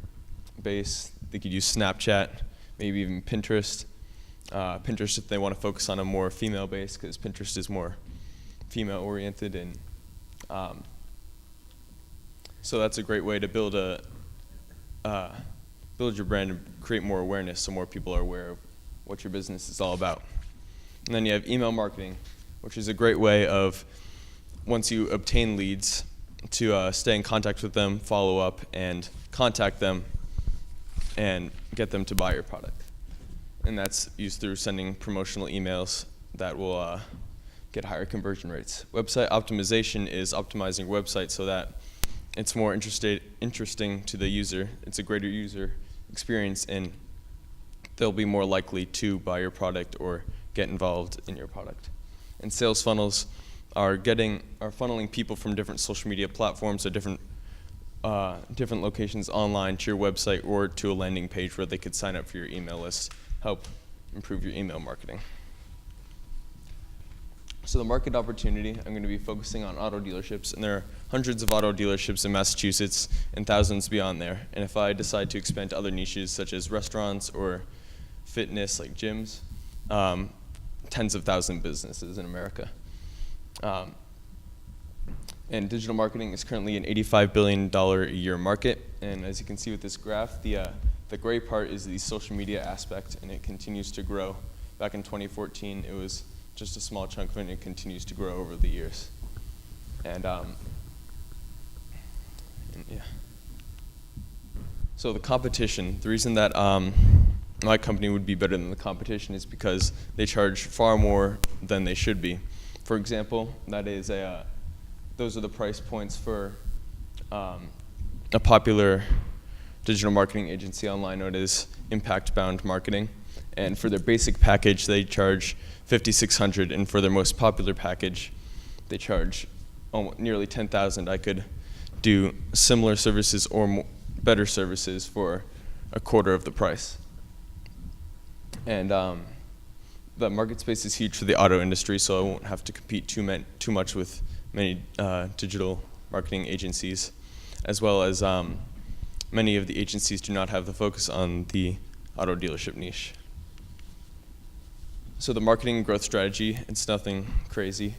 base, they could use Snapchat, maybe even Pinterest. Pinterest if they want to focus on a more female base, because Pinterest is more female oriented, and so that's a great way to build your brand and create more awareness, so more people are aware of what your business is all about. And then you have email marketing, which is a great way of, once you obtain leads, to stay in contact with them, follow up, and contact them, and get them to buy your product. And that's used through sending promotional emails that will get higher conversion rates. Website optimization is optimizing your website so that it's more interesting to the user. It's a greater user experience, and they'll be more likely to buy your product or get involved in your product. And sales funnels are funneling people from different social media platforms or different locations online to your website or to a landing page where they could sign up for your email list, help improve your email marketing. So the market opportunity, I'm going to be focusing on auto dealerships, and there are hundreds of auto dealerships in Massachusetts and thousands beyond there. And if I decide to expand to other niches such as restaurants or fitness like gyms, tens of thousands of businesses in America. And digital marketing is currently an $85 billion a year market. And as you can see with this graph, the gray part is the social media aspect, and it continues to grow. Back in 2014, it was just a small chunk of it, and it continues to grow over the years. And yeah. So the competition, the reason that my company would be better than the competition is because they charge far more than they should be. For example, that is those are the price points for a popular digital marketing agency online known as Impact Bound Marketing. And for their basic package, they charge $5,600, and for their most popular package, they charge nearly $10,000. I could do similar services or better services for a quarter of the price. And the market space is huge for the auto industry, so I won't have to compete too much with many digital marketing agencies, as well as many of the agencies do not have the focus on the auto dealership niche. So the marketing and growth strategy, it's nothing crazy.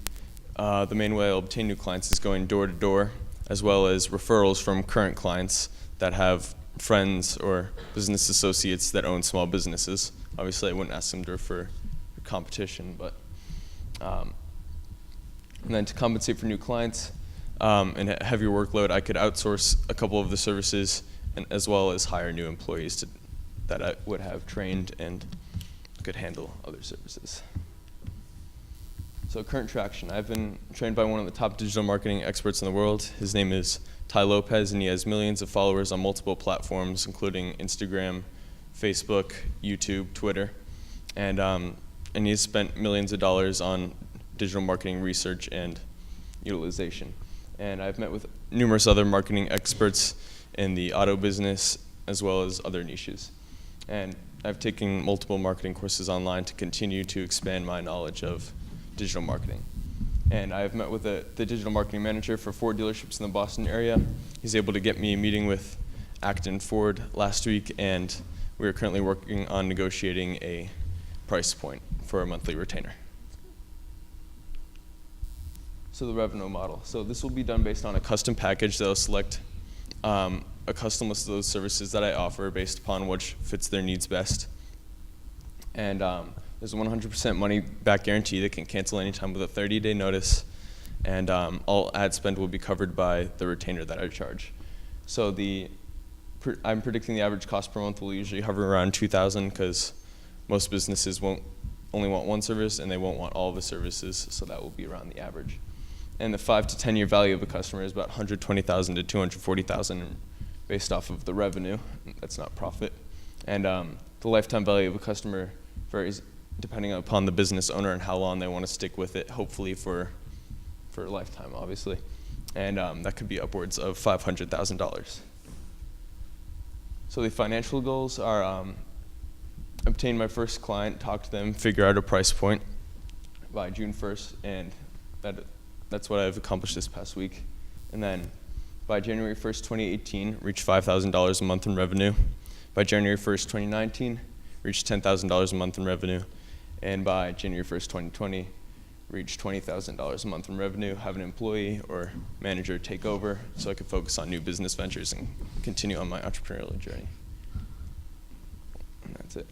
The main way I'll obtain new clients is going door to door, as well as referrals from current clients that have friends or business associates that own small businesses. Obviously, I wouldn't ask them to refer to competition, but and then to compensate for new clients and a heavier workload, I could outsource a couple of the services, and as well as hire new employees that I would have trained and could handle other services. So current traction. I've been trained by one of the top digital marketing experts in the world. His name is Ty Lopez, and he has millions of followers on multiple platforms, including Instagram, Facebook, YouTube, Twitter. And he's spent millions of dollars on digital marketing research and utilization. And I've met with numerous other marketing experts in the auto business as well as other niches. And I've taken multiple marketing courses online to continue to expand my knowledge of digital marketing. And I've met with the digital marketing manager for Ford dealerships in the Boston area. He's able to get me a meeting with Acton Ford last week, and we are currently working on negotiating a price point for a monthly retainer. So the revenue model. So this will be done based on a custom package that will select a custom list of those services that I offer based upon which fits their needs best. And there's a 100% money back guarantee that can cancel anytime with a 30-day notice. And all ad spend will be covered by the retainer that I charge. So I'm predicting the average cost per month will usually hover around $2,000 because most businesses only want one service and they won't want all of the services, so that will be around the average. And the 5 to 10 year value of a customer is about $120,000 to $240,000 based off of the revenue. That's not profit. And the lifetime value of a customer varies depending upon the business owner and how long they want to stick with it, hopefully for a lifetime, obviously. And that could be upwards of $500,000. So the financial goals are obtain my first client, talk to them, figure out a price point by June 1st, and that's what I've accomplished this past week. And then by January 1st, 2018, reach $5,000 a month in revenue. By January 1st, 2019, reach $10,000 a month in revenue. And by January 1st, 2020, reach $20,000 a month in revenue, have an employee or manager take over so I could focus on new business ventures and continue on my entrepreneurial journey. And that's it.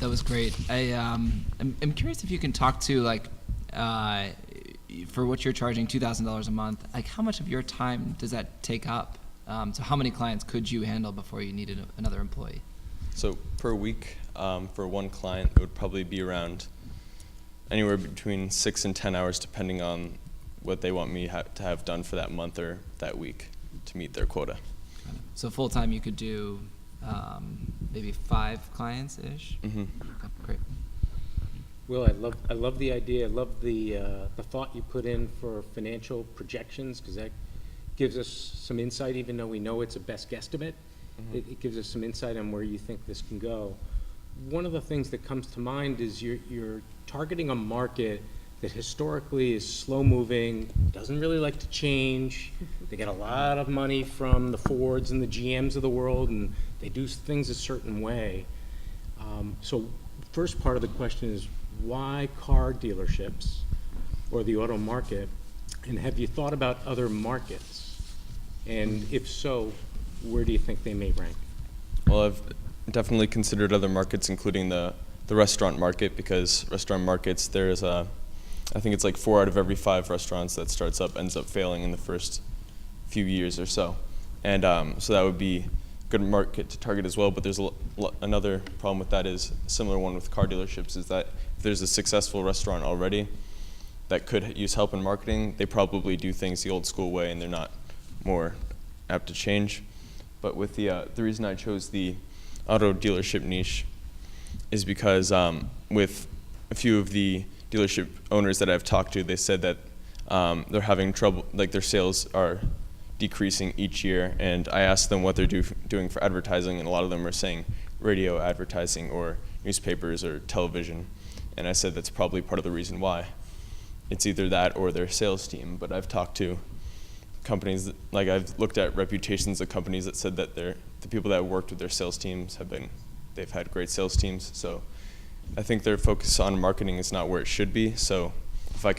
That was great. I'm curious if you can talk to, like, for what you're charging $2,000 a month, like how much of your time does that take up? So how many clients could you handle before you needed another employee? So per week, for one client, it would probably be around anywhere between 6 and 10 hours, depending on what they want me to have done for that month or that week to meet their quota. So full time you could do maybe 5 clients-ish? Mm-hmm. Okay, great. Will, I love the idea. I love the thought you put in for financial projections, because that gives us some insight, even though we know it's a best guesstimate. Mm-hmm. It gives us some insight on where you think this can go. One of the things that comes to mind is you're targeting a market that historically is slow-moving, doesn't really like to change. They get a lot of money from the Fords and the GMs of the world, and they do things a certain way. So first part of the question is, why car dealerships or the auto market? And have you thought about other markets? And if so, where do you think they may rank? Well, I've definitely considered other markets, including the restaurant market, because restaurant markets, there's I think it's like 4 out of every 5 restaurants that starts up ends up failing in the first few years or so. And so that would be a good market to target as well. But there's another problem with that, is a similar one with car dealerships, is that if there's a successful restaurant already that could use help in marketing, they probably do things the old school way and they're not more apt to change. But with the reason I chose the auto dealership niche is because with a few of the dealership owners that I've talked to, they said that they're having trouble, like their sales are decreasing each year, and I asked them what they're doing for advertising, and a lot of them are saying radio advertising or newspapers or television, and I said that's probably part of the reason why. It's either that or their sales team. But I've talked to companies like I've looked at reputations of companies that said that the people that have worked with their sales teams they've had great sales teams. So I think their focus on marketing is not where it should be. So if I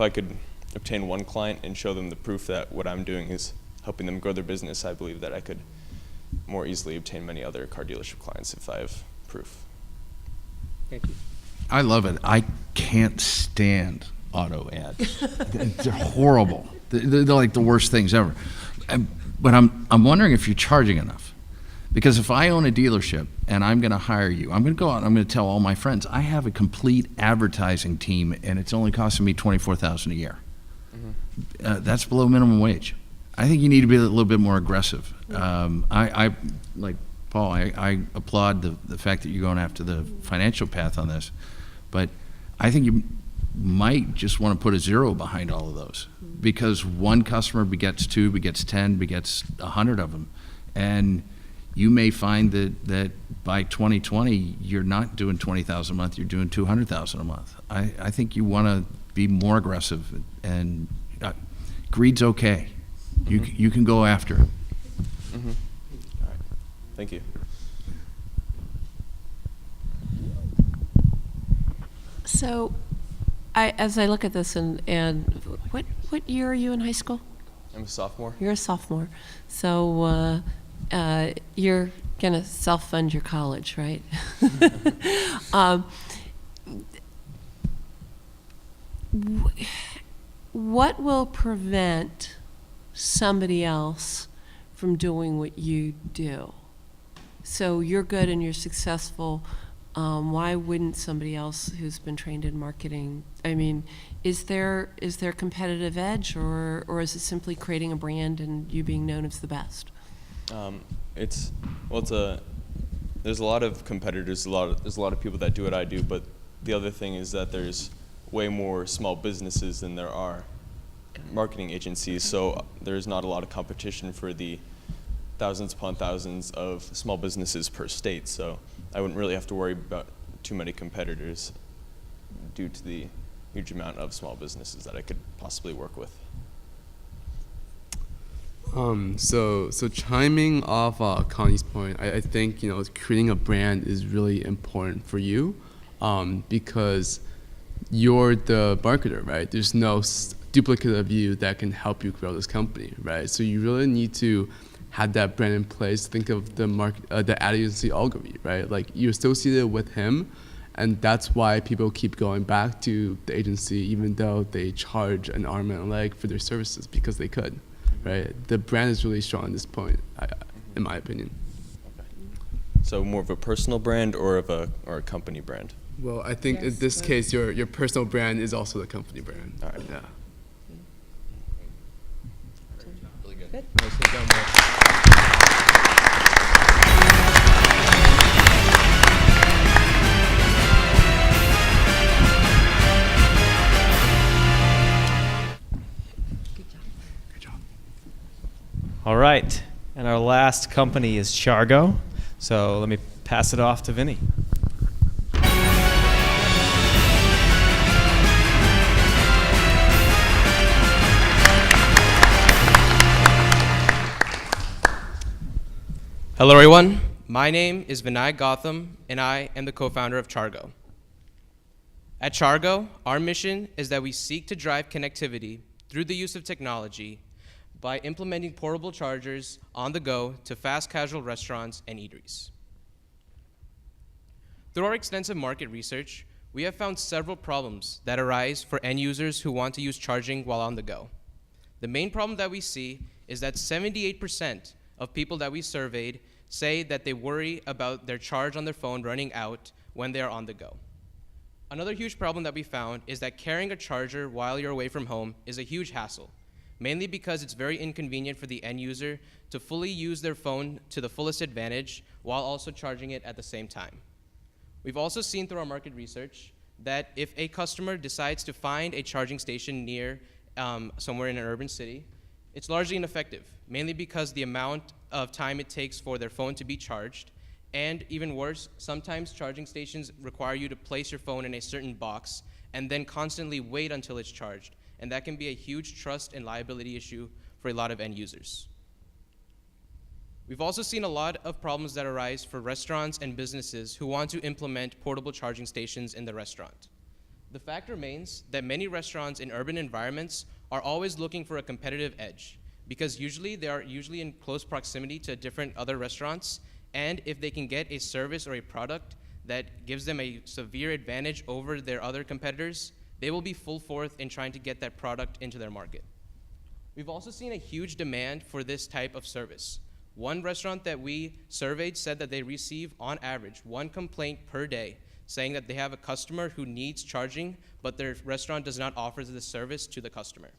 could obtain one client and show them the proof that what I'm doing is helping them grow their business, I believe that I could more easily obtain many other car dealership clients if I have proof. Thank you. I love it. I can't stand auto ads. They're horrible. They're like the worst things ever. But I'm wondering if you're charging enough. Because if I own a dealership and I'm going to hire you, I'm going to go out and I'm going to tell all my friends, I have a complete advertising team and it's only costing me $24,000 a year. That's below minimum wage. I think you need to be a little bit more aggressive. I like Paul, I applaud the fact that you're going after the financial path on this, but I think you might just want to put a zero behind all of those, because one customer begets 2, begets 10, begets 100 of them, and you may find that by 2020 you're not doing 20,000 a month, you're doing 200,000 a month. I think you want to be more aggressive, and greed's okay. You can go after it. All right. Thank you. So, as I look at this, and what year are you in high school? I'm a sophomore. You're a sophomore. So you're going to self-fund your college, right? What will prevent somebody else from doing what you do? So you're good and you're successful. Why wouldn't somebody else who's been trained in marketing? I mean, is there competitive edge, or is it simply creating a brand and you being known as the best? There's a lot of competitors. There's a lot of people that do what I do, but the other thing is that there's way more small businesses than there are marketing agencies. So there's not a lot of competition for the thousands upon thousands of small businesses per state. So I wouldn't really have to worry about too many competitors due to the huge amount of small businesses that I could possibly work with. So chiming off Connie's point, I think creating a brand is really important for you, because you're the marketer, right? There's no duplicate of you that can help you grow this company, right? So you really need to have that brand in place. Think of the the ad agency Ogilvy, right? Like, you're associated with him, and that's why people keep going back to the agency, even though they charge an arm and a leg for their services, because they could, right? The brand is really strong at this point, in my opinion. Okay. So more of a personal brand or a company brand? Well, I think in this case, your personal brand is also the company brand. All right. Yeah. Really good. Good. All right, and our last company is Chargo. So let me pass it off to Vinny. Hello everyone, my name is Vinay Gotham and I am the co-founder of Chargo. At Chargo, our mission is that we seek to drive connectivity through the use of technology by implementing portable chargers on the go to fast casual restaurants and eateries. Through our extensive market research, we have found several problems that arise for end users who want to use charging while on the go. The main problem that we see is that 78% of people that we surveyed say that they worry about their charge on their phone running out when they are on the go. Another huge problem that we found is that carrying a charger while you're away from home is a huge hassle, mainly because it's very inconvenient for the end user to fully use their phone to the fullest advantage while also charging it at the same time. We've also seen through our market research that if a customer decides to find a charging station near somewhere in an urban city, it's largely ineffective, mainly because the amount of time it takes for their phone to be charged, and even worse, sometimes charging stations require you to place your phone in a certain box and then constantly wait until it's charged, and that can be a huge trust and liability issue for a lot of end users. We've also seen a lot of problems that arise for restaurants and businesses who want to implement portable charging stations in the restaurant. The fact remains that many restaurants in urban environments are always looking for a competitive edge, because usually they are in close proximity to different other restaurants, and if they can get a service or a product that gives them a severe advantage over their other competitors, they will be full forth in trying to get that product into their market. We've also seen a huge demand for this type of service. One restaurant that we surveyed said that they receive, on average, 1 complaint per day, saying that they have a customer who needs charging, but their restaurant does not offer this service to the customer.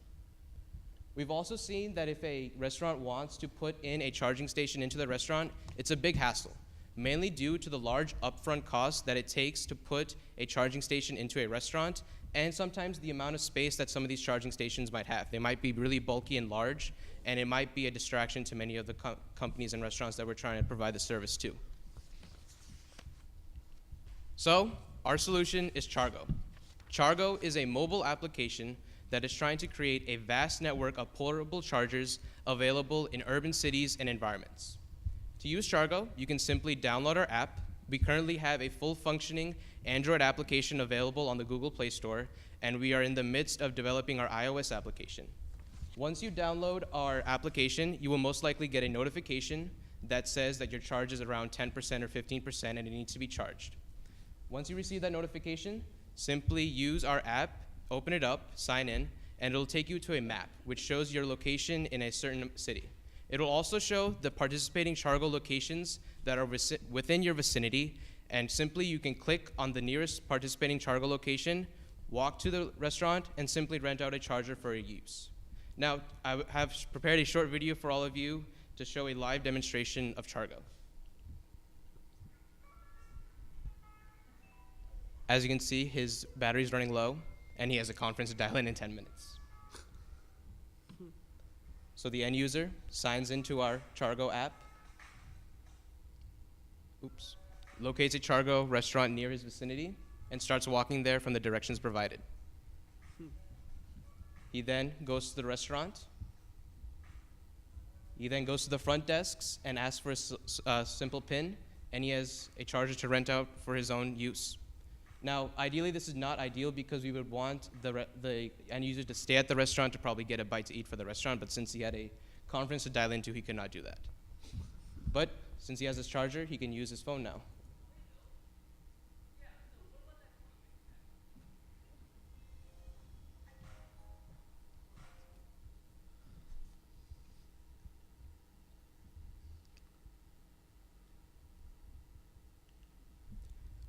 We've also seen that if a restaurant wants to put in a charging station into the restaurant, it's a big hassle, mainly due to the large upfront cost that it takes to put a charging station into a restaurant, and sometimes the amount of space that some of these charging stations might have. They might be really bulky and large, and it might be a distraction to many of the companies and restaurants that we're trying to provide the service to. So, our solution is Chargo. Chargo is a mobile application that is trying to create a vast network of portable chargers available in urban cities and environments. To use Chargo, you can simply download our app. We currently have a full functioning Android application available on the Google Play Store, and we are in the midst of developing our iOS application. Once you download our application, you will most likely get a notification that says that your charge is around 10% or 15% and it needs to be charged. Once you receive that notification, simply use our app, open it up, sign in, and it'll take you to a map which shows your location in a certain city. It will also show the participating Chargo locations that are within your vicinity, and simply you can click on the nearest participating Chargo location, walk to the restaurant, and simply rent out a charger for your use. Now, I have prepared a short video for all of you to show a live demonstration of Chargo. As you can see, his battery is running low, and he has a conference to dial in 10 minutes. So the end user signs into our Chargo app, locates a Chargo restaurant near his vicinity, and starts walking there from the directions provided. He then goes to the restaurant. He then goes to the front desks and asks for a simple PIN, and he has a charger to rent out for his own use. Now, ideally, this is not ideal because we would want the end user to stay at the restaurant to probably get a bite to eat for the restaurant, but since he had a conference to dial into, he could not do that. But since he has his charger, he can use his phone now.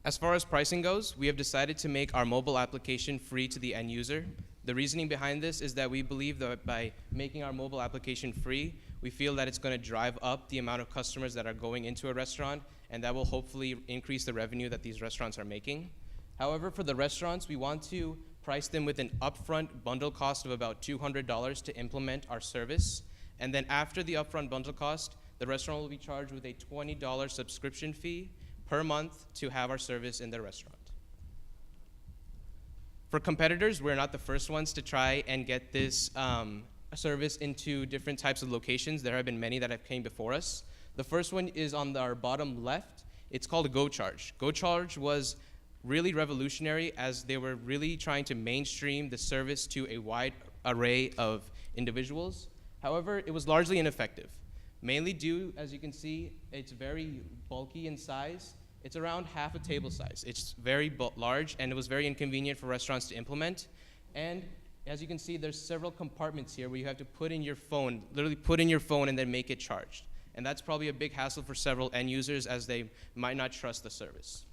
As far as pricing goes, we have decided to make our mobile application free to the end user. The reasoning behind this is that we believe that by making our mobile application free, we feel that it's going to drive up the amount of customers that are going into a restaurant, and that will hopefully increase the revenue that these restaurants are making. However, for the restaurants, we want to price them with an upfront bundle cost of about $200 to implement our service. And then after the upfront bundle cost, the restaurant will be charged with a $20 subscription fee per month to have our service in their restaurant. For competitors, we're not the first ones to try and get this service into different types of locations. There have been many that have came before us. The first one is on our bottom left. It's called GoCharge. GoCharge was really revolutionary as they were really trying to mainstream the service to a wide array of individuals. However, it was largely ineffective. Mainly due, as you can see, it's very bulky in size. It's around half a table size. It's very large, and it was very inconvenient for restaurants to implement. And as you can see, there's several compartments here where you have to put in your phone, literally put in your phone and then make it charged. And that's probably a big hassle for several end users as they might not trust the service.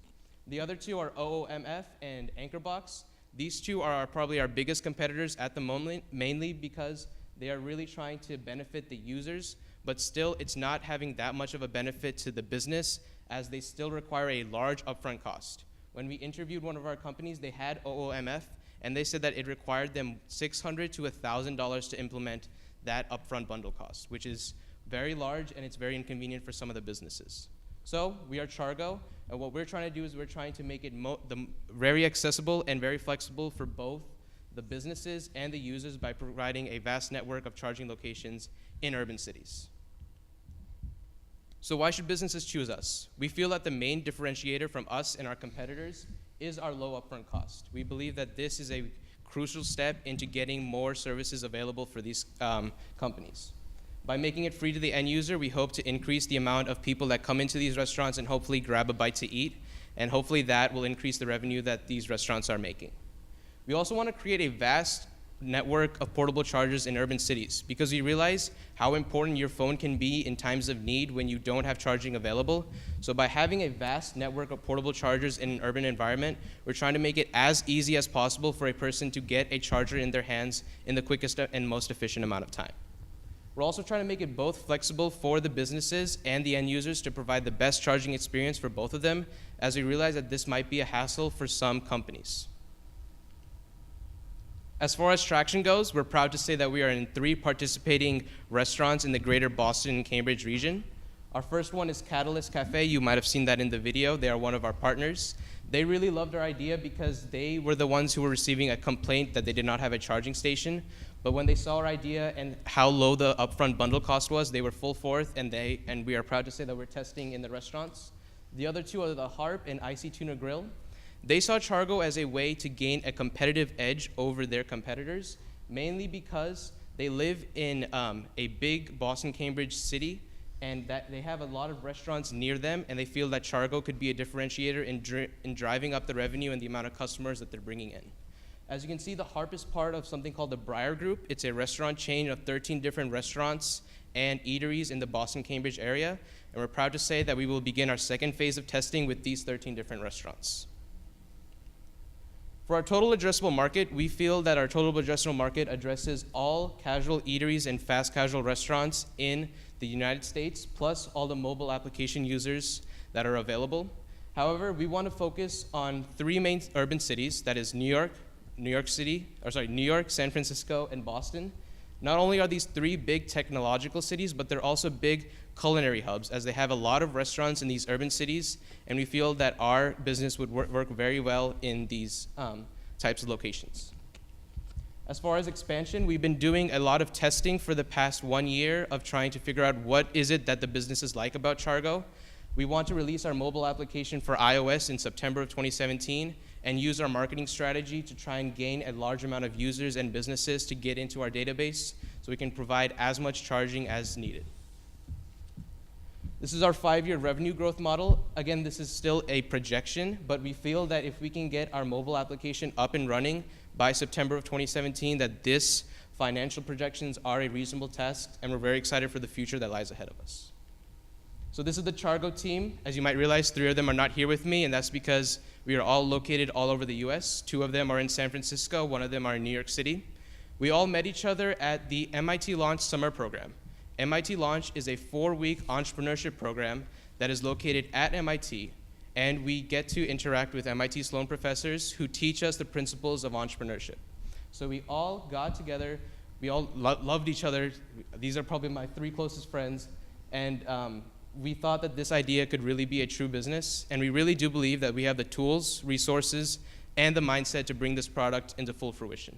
The other two are OOMF and Anchorbox. These two are probably our biggest competitors at the moment, mainly because they are really trying to benefit the users, but still it's not having that much of a benefit to the business as they still require a large upfront cost. When we interviewed one of our companies, they had OOMF, and they said that it required them $600 to $1,000 to implement that upfront bundle cost, which is very large and it's very inconvenient for some of the businesses. So we are Chargo, and what we're trying to do is we're trying to make it very accessible and very flexible for both the businesses and the users by providing a vast network of charging locations in urban cities. So why should businesses choose us? We feel that the main differentiator from us and our competitors is our low upfront cost. We believe that this is a crucial step into getting more services available for these companies. By making it free to the end user, we hope to increase the amount of people that come into these restaurants and hopefully grab a bite to eat, and hopefully that will increase the revenue that these restaurants are making. We also want to create a vast network of portable chargers in urban cities because we realize how important your phone can be in times of need when you don't have charging available. So by having a vast network of portable chargers in an urban environment, we're trying to make it as easy as possible for a person to get a charger in their hands in the quickest and most efficient amount of time. We're also trying to make it both flexible for the businesses and the end users to provide the best charging experience for both of them, as we realize that this might be a hassle for some companies. As far as traction goes, we're proud to say that we are in 3 participating restaurants in the greater Boston and Cambridge region. Our first one is Catalyst Cafe. You might have seen that in the video. They are one of our partners. They really loved our idea because they were the ones who were receiving a complaint that they did not have a charging station. But when they saw our idea and how low the upfront bundle cost was, they were full forth, and we are proud to say that we're testing in the restaurants. The other 2 are the Harp and Icy Tuna Grill. They saw Chargo as a way to gain a competitive edge over their competitors, mainly because they live in a big Boston-Cambridge city, and that they have a lot of restaurants near them, and they feel that Chargo could be a differentiator in driving up the revenue and the amount of customers that they're bringing in. As you can see, the Harp is part of something called the Briar Group. It's a restaurant chain of 13 different restaurants and eateries in the Boston-Cambridge area, and we're proud to say that we will begin our second phase of testing with these 13 different restaurants. For our total addressable market, we feel that our total addressable market addresses all casual eateries and fast casual restaurants in the United States, plus all the mobile application users that are available. However, we want to focus on 3 main urban cities, that is New York, San Francisco, and Boston. Not only are these 3 big technological cities, but they're also big culinary hubs, as they have a lot of restaurants in these urban cities, and we feel that our business would work very well in these types of locations. As far as expansion, we've been doing a lot of testing for the past 1 year of trying to figure out what is it that the businesses like about Chargo. We want to release our mobile application for iOS in September of 2017 and use our marketing strategy to try and gain a large amount of users and businesses to get into our database so we can provide as much charging as needed. This is our 5-year revenue growth model. Again, this is still a projection, but we feel that if we can get our mobile application up and running by September of 2017, that this financial projections are a reasonable task, and we're very excited for the future that lies ahead of us. So this is the Chargo team. As you might realize, 3 of them are not here with me, and that's because we are all located all over the US. 2 of them are in San Francisco, 1 of them are in New York City. We all met each other at the MIT Launch Summer Program. MIT Launch is a 4-week entrepreneurship program that is located at MIT, and we get to interact with MIT Sloan professors who teach us the principles of entrepreneurship. So we all got together, we all loved each other. These are probably my 3 closest friends, and we thought that this idea could really be a true business, and we really do believe that we have the tools, resources, and the mindset to bring this product into full fruition.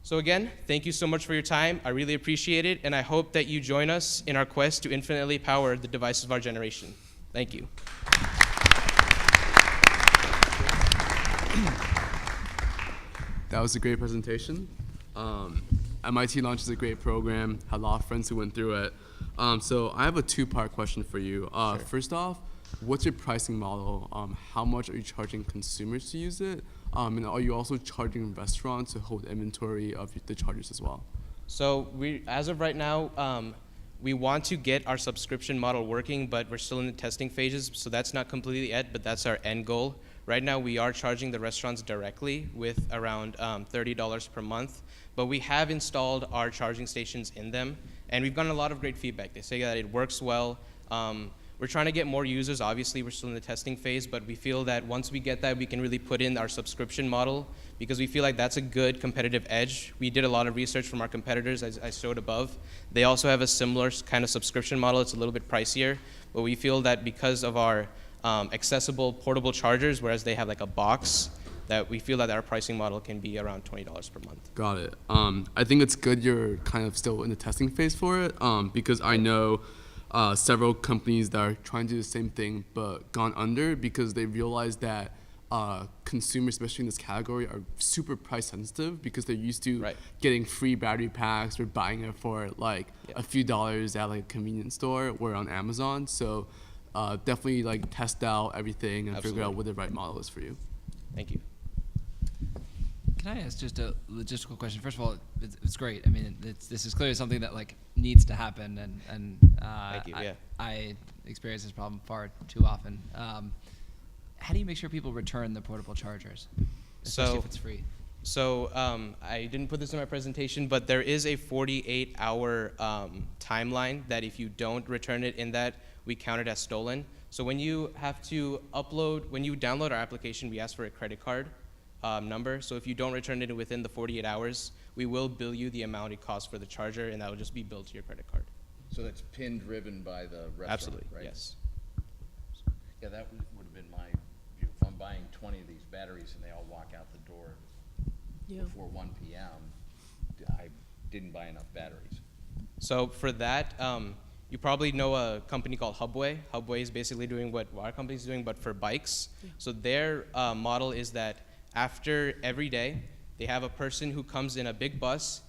So again, thank you so much for your time. I really appreciate it, and I hope that you join us in our quest to infinitely power the devices of our generation. Thank you. That was a great presentation. MIT Launch is a great program. Had a lot of friends who went through it. So I have a 2-part question for you. Sure. First off, what's your pricing model? How much are you charging consumers to use it? And are you also charging restaurants to hold inventory of the chargers as well? So as of right now, we want to get our subscription model working, but we're still in the testing phases, so that's not completely yet, but that's our end goal. Right now, we are charging the restaurants directly with around $30 per month, but we have installed our charging stations in them, and we've gotten a lot of great feedback. They say that it works well. We're trying to get more users. Obviously, we're still in the testing phase, but we feel that once we get that, we can really put in our subscription model because we feel like that's a good competitive edge. We did a lot of research from our competitors, as I showed above. They also have a similar kind of subscription model. It's a little bit pricier, but we feel that because of our accessible portable chargers, whereas they have like a box, that we feel that our pricing model can be around $20 per month. Got it. I think it's good you're kind of still in the testing phase for it because I know several companies that are trying to do the same thing but gone under because they realized that consumers, especially in this category, are super price sensitive because they're used to getting free battery packs or buying it for like a few dollars at like a convenience store or on Amazon. So definitely like test out everything and figure out what the right model is for you. Thank you. Can I ask just a logistical question? First of all, it's great. I mean, this is clearly something that like needs to happen, and Thank you, yeah. I experience this problem far too often. How do you make sure people return the portable chargers, especially if it's free? So I didn't put this in my presentation, but there is a 48-hour timeline that if you don't return it in that, we count it as stolen. So when you have to upload, when you download our application, we ask for a credit card number. So if you don't return it within the 48 hours, we will bill you the amount it costs for the charger, and that will just be billed to your credit card. So that's pin driven by the restaurant, Absolutely, right? yes. Yeah, that would have been my view. If I'm buying 20 of these batteries and they all walk out the door before 1 p.m., I didn't buy enough batteries. So for that, you probably know a company called Hubway. Hubway is basically doing what our company is doing, but for bikes. Yeah. So their model is that after every day, they have a person who comes in a big bus,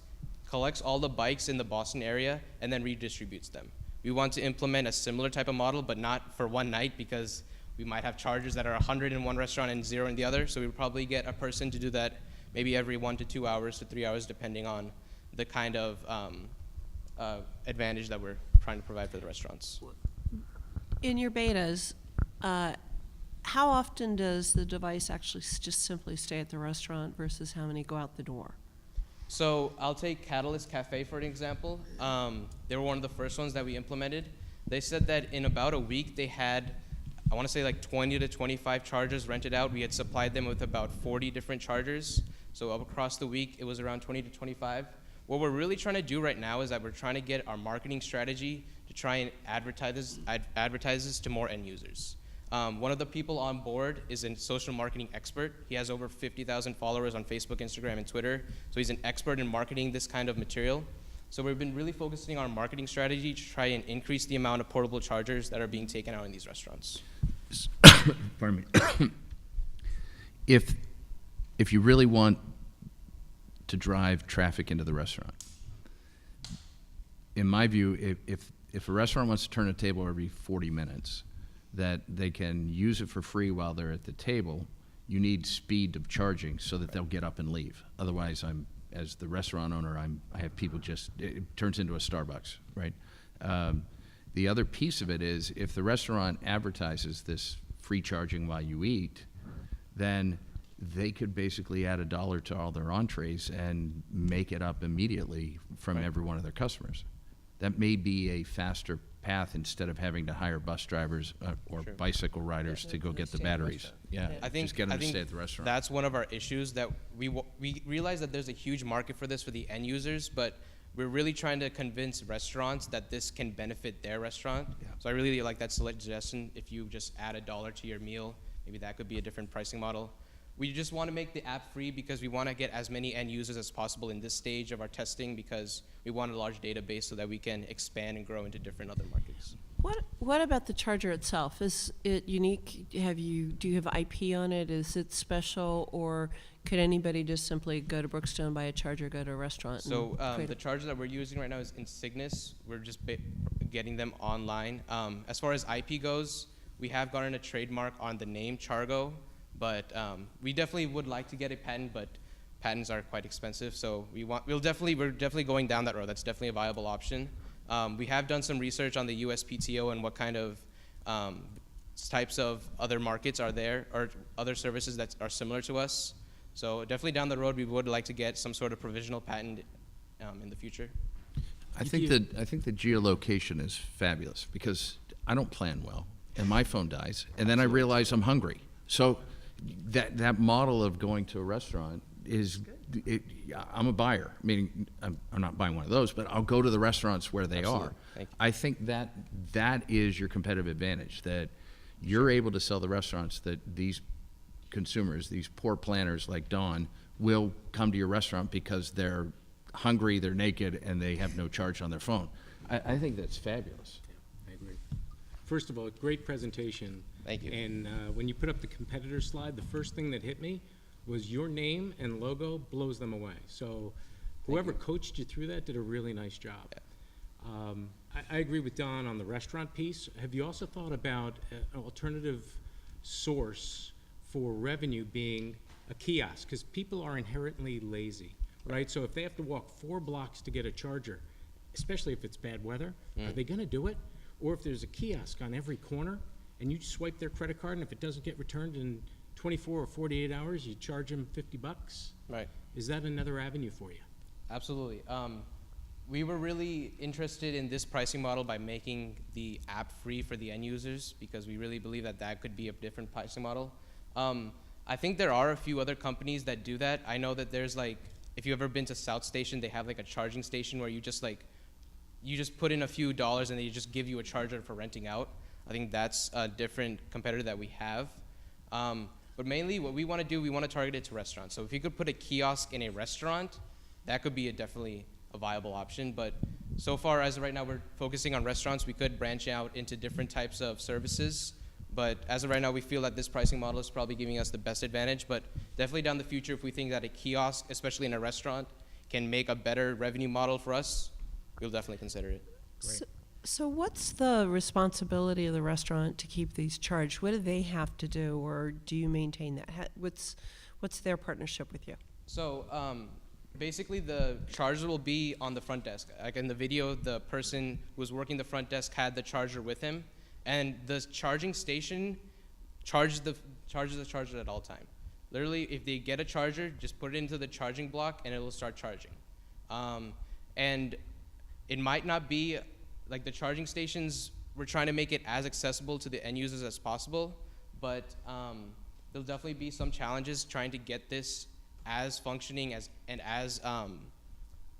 collects all the bikes in the Boston area, and then redistributes them. We want to implement a similar type of model, but not for one night, because we might have chargers that are 100 in one restaurant and 0 in the other. So we would probably get a person to do that maybe every 1 to 2 hours to 3 hours, depending on the kind of advantage that we're trying to provide for the restaurants. In your betas, how often does the device actually just simply stay at the restaurant versus how many go out the door? So I'll take Catalyst Cafe for an example. They were one of the first ones that we implemented. They said that in about a week they had, I want to say like 20 to 25 chargers rented out. We had supplied them with about 40 different chargers. So across the week, it was around 20 to 25. What we're really trying to do right now is that we're trying to get our marketing strategy to try and advertise this to more end users. One of the people on board is a social marketing expert. He has over 50,000 followers on Facebook, Instagram, and Twitter. So he's an expert in marketing this kind of material. So we've been really focusing on our marketing strategy to try and increase the amount of portable chargers that are being taken out in these restaurants. Pardon me. If you really want to drive traffic into the restaurant, in my view, if a restaurant wants to turn a table every 40 minutes, that they can use it for free while they're at the table, you need speed of charging so that they'll get up and leave. Otherwise, as the restaurant owner, I have people it turns into a Starbucks, right? The other piece of it is if the restaurant advertises this free charging while you eat, then they could basically add $1 to all their entrees and make it up immediately from every one of their customers. That may be a faster path instead of having to hire bus drivers or bicycle riders to go get the batteries. Yeah, I think, just get them to stay at the restaurant. That's one of our issues, that we realize that there's a huge market for this for the end users, but we're really trying to convince restaurants that this can benefit their restaurant. Yeah. So I really like that suggestion. If you just add $1 to your meal, maybe that could be a different pricing model. We just want to make the app free because we want to get as many end users as possible in this stage of our testing, because we want a large database so that we can expand and grow into different other markets. What about the charger itself? Is it unique? Do you have IP on it? Is it special, or could anybody just simply go to Brookstone, buy a charger, go to a restaurant? So the charger that we're using right now is Insignis. We're just getting them online. As far as IP goes, we have gotten a trademark on the name Chargo, but we definitely would like to get a patent, but patents are quite expensive. So we're definitely going down that road. That's definitely a viable option. We have done some research on the USPTO and what kind of types of other markets are there, or other services that are similar to us. So definitely down the road, we would like to get some sort of provisional patent in the future. I think the geolocation is fabulous because I don't plan well, and my phone dies, and then I realize I'm hungry. So that model of going to a restaurant is, I'm a buyer. Meaning, I'm not buying one of those, but I'll go to the restaurants where they are. I think that is your competitive advantage, that you're able to sell the restaurants that these consumers, these poor planners like Dawn, will come to your restaurant because they're hungry, they're naked, and they have no charge on their phone. I think that's fabulous. I agree. First of all, great presentation. Thank you. And when you put up the competitor slide, the first thing that hit me was your name and logo blows them away. So whoever coached you through that did a really nice job. Yeah. I agree with Don on the restaurant piece. Have you also thought about an alternative source for revenue being a kiosk, because people are inherently lazy, right? So if they have to walk 4 blocks to get a charger, especially if it's bad weather, are they going to do it? Or if there's a kiosk on every corner and you swipe their credit card and if it doesn't get returned in 24 or 48 hours, you charge them $50? Right. Is that another avenue for you? Absolutely. We were really interested in this pricing model by making the app free for the end users because we really believe that that could be a different pricing model. I think there are a few other companies that do that. I know that there's like, if you've ever been to South Station, they have like a charging station where you just put in a few dollars and they just give you a charger for renting out. I think that's a different competitor that we have. But mainly what we want to do, we want to target it to restaurants. So if you could put a kiosk in a restaurant, that could be definitely a viable option. But so far, as of right now, we're focusing on restaurants. We could branch out into different types of services. But as of right now, we feel that this pricing model is probably giving us the best advantage. But definitely down the future, if we think that a kiosk, especially in a restaurant, can make a better revenue model for us, we'll definitely consider it. Great. So what's the responsibility of the restaurant to keep these charged? What do they have to do, or do you maintain that? What's their partnership with you? So basically, the charger will be on the front desk. Like in the video, the person who was working the front desk had the charger with him, and the charging station charges the charger at all time. Literally, if they get a charger, just put it into the charging block, and it will start charging. And it might not be like the charging stations. We're trying to make it as accessible to the end users as possible, but there'll definitely be some challenges trying to get this as functioning as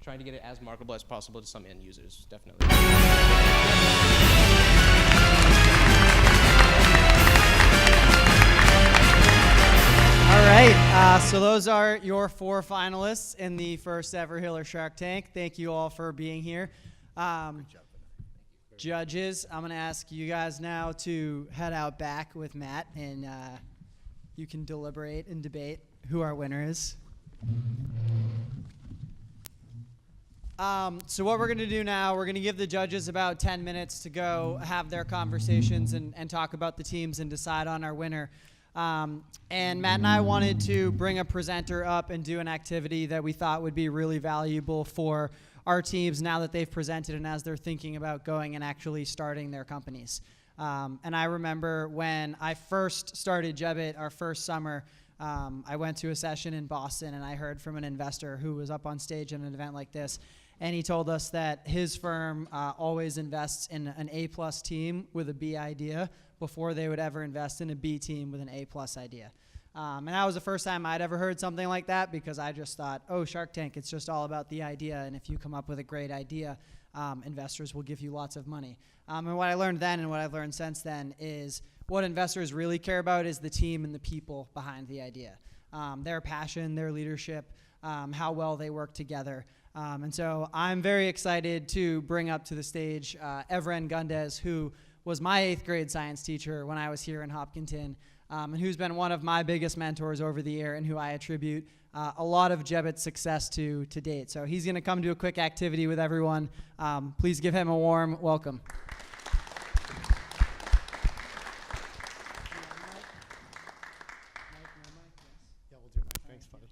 trying to get it as marketable as possible to some end users, definitely. All right, so those are your 4 finalists in the first ever Hiller Shark Tank. Thank you all for being here. Judges, I'm going to ask you guys now to head out back with Matt, and you can deliberate and debate who our winner is. So what we're going to do now, we're going to give the judges about 10 minutes to go have their conversations and talk about the teams and decide on our winner. And Matt and I wanted to bring a presenter up and do an activity that we thought would be really valuable for our teams now that they've presented and as they're thinking about going and actually starting their companies. And I remember when I first started Jebbit, our first summer, I went to a session in Boston and I heard from an investor who was up on stage at an event like this, and he told us that his firm always invests in an A-plus team with a B idea before they would ever invest in a B team with an A-plus idea. And that was the first time I'd ever heard something like that, because I just thought, oh, Shark Tank, it's just all about the idea, and if you come up with a great idea, investors will give you lots of money. And what I learned then and what I've learned since then is what investors really care about is the team and the people behind the idea. Their passion, their leadership, how well they work together. And so I'm very excited to bring up to the stage Evren Gundez, who was my 8th grade science teacher when I was here in Hopkinton, and who's been one of my biggest mentors over the year and who I attribute a lot of Jebbit's success to date. So he's going to come to a quick activity with everyone. Please give him a warm welcome. Yeah, we'll do Mike. Thanks, buddy.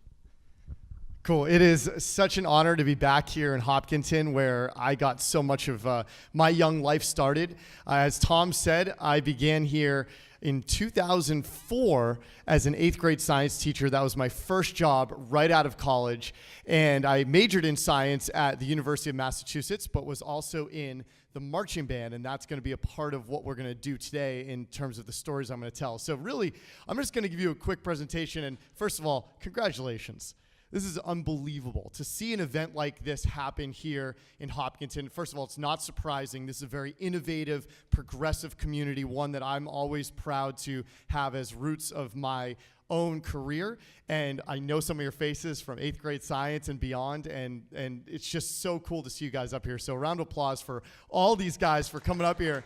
Cool. It is such an honor to be back here in Hopkinton, where I got so much of my young life started. As Tom said, I began here in 2004 as an 8th grade science teacher. That was my first job right out of college. And I majored in science at the University of Massachusetts, but was also in the marching band. And that's going to be a part of what we're going to do today in terms of the stories I'm going to tell. So really, I'm just going to give you a quick presentation. And first of all, congratulations. This is unbelievable to see an event like this happen here in Hopkinton. First of all, it's not surprising. This is a very innovative, progressive community, one that I'm always proud to have as roots of my own career. And I know some of your faces from 8th grade science and beyond, and it's just so cool to see you guys up here. So a round of applause for all these guys for coming up here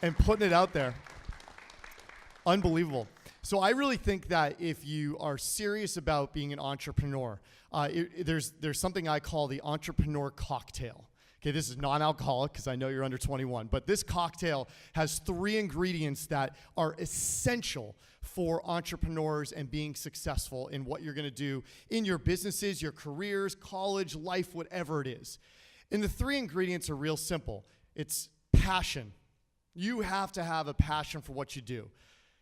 and putting it out there. Unbelievable. So I really think that if you are serious about being an entrepreneur, there's something I call the entrepreneur cocktail. Okay, this is non-alcoholic because I know you're under 21, but this cocktail has 3 ingredients that are essential for entrepreneurs and being successful in what you're going to do in your businesses, your careers, college, life, whatever it is. And the 3 ingredients are real simple. It's passion. You have to have a passion for what you do.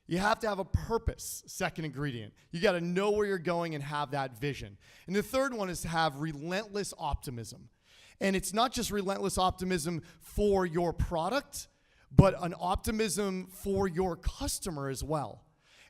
You have to have a purpose, second ingredient. You got to know where you're going and have that vision. And the third one is to have relentless optimism. And it's not just relentless optimism for your product, but an optimism for your customer as well.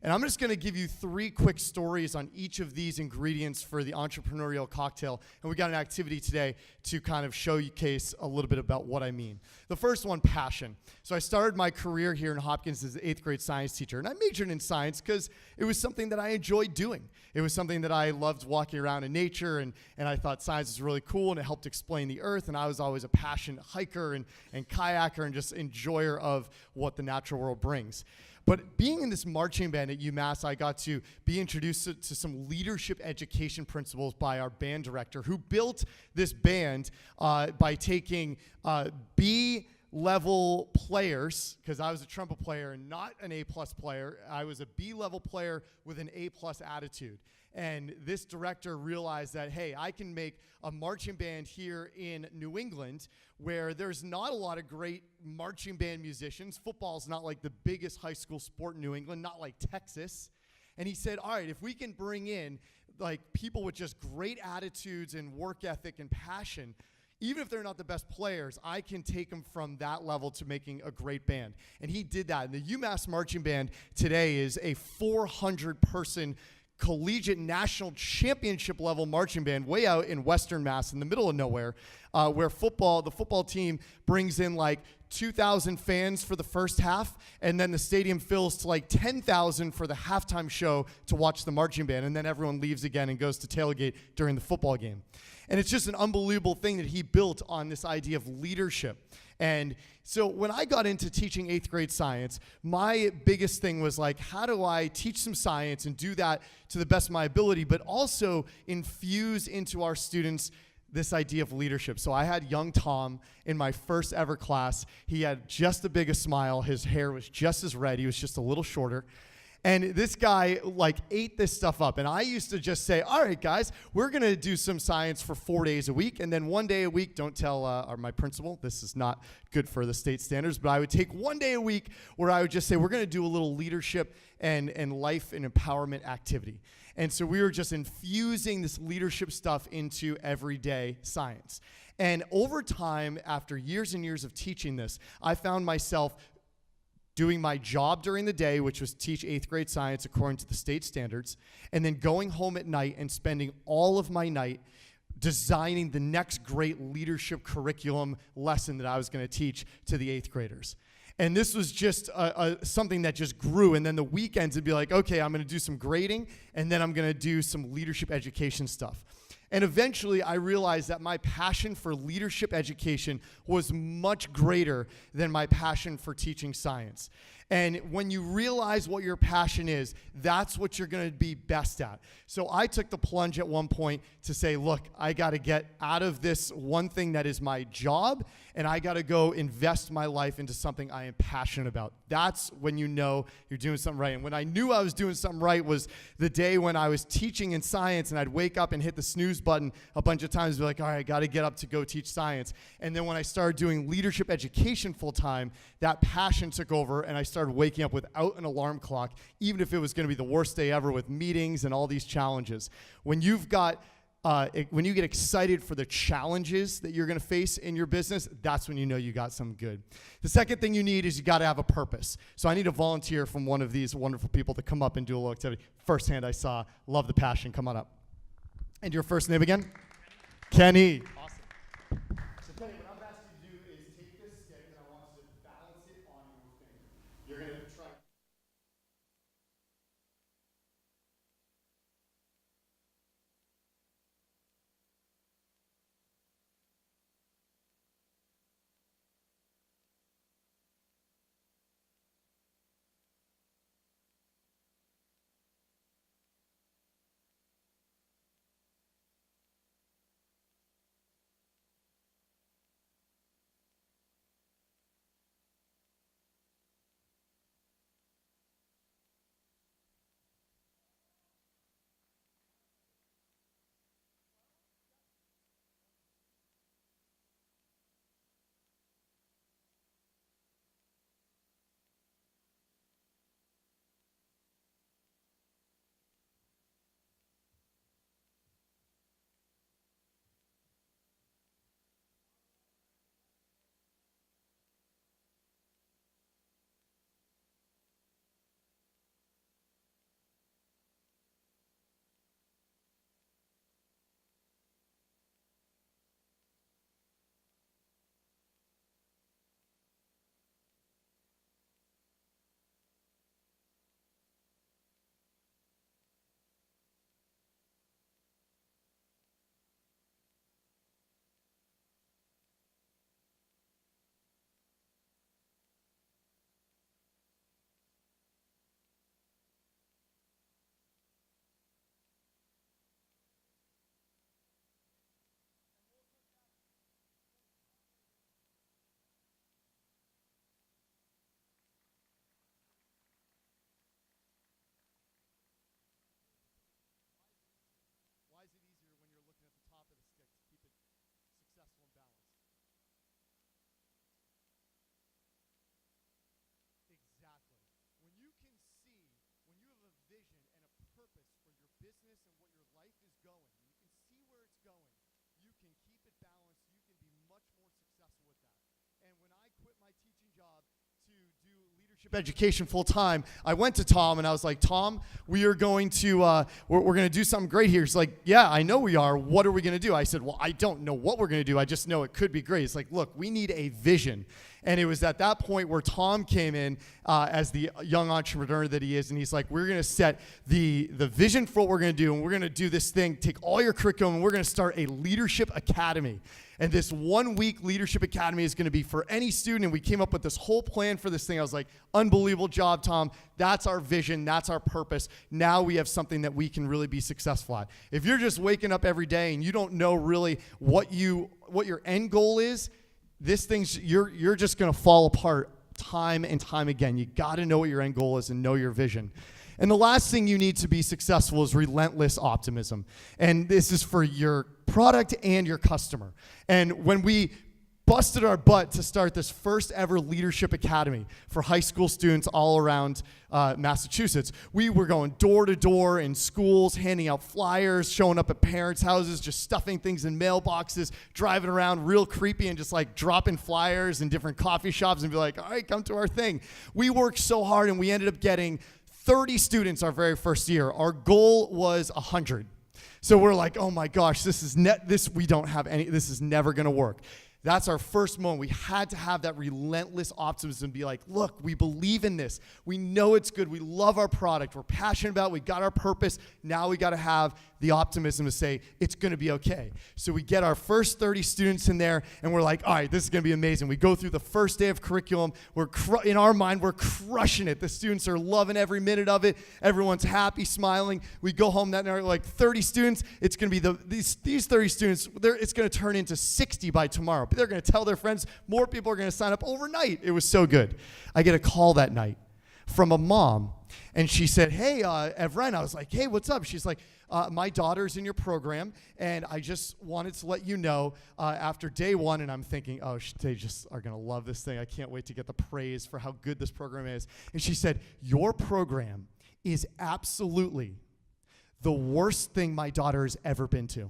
And I'm just going to give you 3 quick stories on each of these ingredients for the entrepreneurial cocktail. And we got an activity today to kind of showcase a little bit about what I mean. The first one, passion. So I started my career here in Hopkins as an 8th grade science teacher. And I majored in science because it was something that I enjoyed doing. It was something that I loved walking around in nature. And I thought science was really cool and it helped explain the earth. And I was always a passionate hiker and kayaker and just enjoyer of what the natural world brings. But being in this marching band at UMass, I got to be introduced to some leadership education principles by our band director, who built this band by taking B-level players, because I was a trumpet player and not an A-plus player. I was a B-level player with an A-plus attitude. And this director realized that, hey, I can make a marching band here in New England where there's not a lot of great marching band musicians. Football's not like the biggest high school sport in New England, not like Texas. And he said, all right, if we can bring in like people with just great attitudes and work ethic and passion, even if they're not the best players, I can take them from that level to making a great band. And he did that. And the UMass Marching Band today is a 400-person collegiate national championship level marching band way out in Western Mass in the middle of nowhere, where the football team brings in like 2,000 fans for the first half, and then the stadium fills to like 10,000 for the halftime show to watch the marching band, and then everyone leaves again and goes to tailgate during the football game. And it's just an unbelievable thing that he built on this idea of leadership. And so when I got into teaching 8th grade science, my biggest thing was like, how do I teach some science and do that to the best of my ability, but also infuse into our students this idea of leadership. So I had young Tom in my first ever class. He had just as big a smile. His hair was just as red. He was just a little shorter. And this guy like ate this stuff up. And I used to just say, all right, guys, we're going to do some science for 4 days a week. And then 1 day a week, don't tell my principal, this is not good for the state standards, but I would take 1 day a week where I would just say, we're going to do a little leadership and life and empowerment activity. And so we were just infusing this leadership stuff into everyday science. And over time, after years and years of teaching this, I found myself doing my job during the day, which was teach 8th grade science according to the state standards, and then going home at night and spending all of my night designing the next great leadership curriculum lesson that I was going to teach to the 8th graders. And this was just something that just grew. And then the weekends would be like, okay, I'm going to do some grading, and then I'm going to do some leadership education stuff. And eventually I realized that my passion for leadership education was much greater than my passion for teaching science. And when you realize what your passion is, that's what you're going to be best at. So I took the plunge at one point to say, look, I got to get out of this one thing that is my job, and I got to go invest my life into something I am passionate about. That's when you know you're doing something right. And when I knew I was doing something right was the day when I was teaching in science, and I'd wake up and hit the snooze button a bunch of times and be like, all right, I got to get up to go teach science. And then when I started doing leadership education full time, that passion took over, and I started waking up without an alarm clock, even if it was going to be the worst day ever with meetings and all these challenges. When you've got when you get excited for the challenges that you're going to face in your business, that's when you know you got something good. The second thing you need is you got to have a purpose. So I need a volunteer from one of these wonderful people to come up and do a little activity. First hand I saw, love the passion, come on up. And your first name again? Kenny. Awesome. So Kenny, what I'm asking you to do is take this stick and I want you to balance it on your finger. You're going to try. business and what your life is going, you can see where it's going, you can keep it balanced, you can be much more successful with that. And when I quit my teaching job to do leadership education full time, I went to Tom and I was like, Tom, we are going to, we're going to do something great here. He's like, yeah, I know we are. What are we going to do? I said, well, I don't know what we're going to do. I just know it could be great. It's like, look, we need a vision. And it was at that point where Tom came in as the young entrepreneur that he is, and he's like, we're going to set the vision for what we're going to do, and we're going to do this thing, take all your curriculum, and we're going to start a leadership academy. And this 1 week leadership academy is going to be for any student, and we came up with this whole plan for this thing. I was like, unbelievable job, Tom. That's our vision. That's our purpose. Now we have something that we can really be successful at. If you're just waking up every day and you don't know really what your end goal is, you're just going to fall apart time and time again. You got to know what your end goal is and know your vision. And the last thing you need to be successful is relentless optimism. And this is for your product and your customer. And when we busted our butt to start this first ever leadership academy for high school students all around Massachusetts, we were going door to door in schools, handing out flyers, showing up at parents' houses, just stuffing things in mailboxes, driving around real creepy and just like dropping flyers in different coffee shops and be like, all right, come to our thing. We worked so hard and we ended up getting 30 students our very first year. Our goal was 100. So we're like, oh my gosh, this is never gonna work. That's our first moment. We had to have that relentless optimism, be like, look, we believe in this. We know it's good. We love our product. We're passionate about it. We got our purpose. Now we got to have the optimism to say it's going to be okay. So we get our first 30 students in there, and we're like, all right, this is going to be amazing. We go through the first day of curriculum. In our mind, we're crushing it. The students are loving every minute of it. Everyone's happy, smiling. We go home that night, like 30 students. It's going to be these 30 students, it's going to turn into 60 by tomorrow. They're going to tell their friends. More people are going to sign up overnight. It was so good. I get a call that night from a mom, and she said, hey, Evren. I was like, hey, what's up? She's like, my daughter's in your program, and I just wanted to let you know after day one, and I'm thinking, oh, they just are going to love this thing. I can't wait to get the praise for how good this program is. And she said, your program is absolutely the worst thing my daughter has ever been to.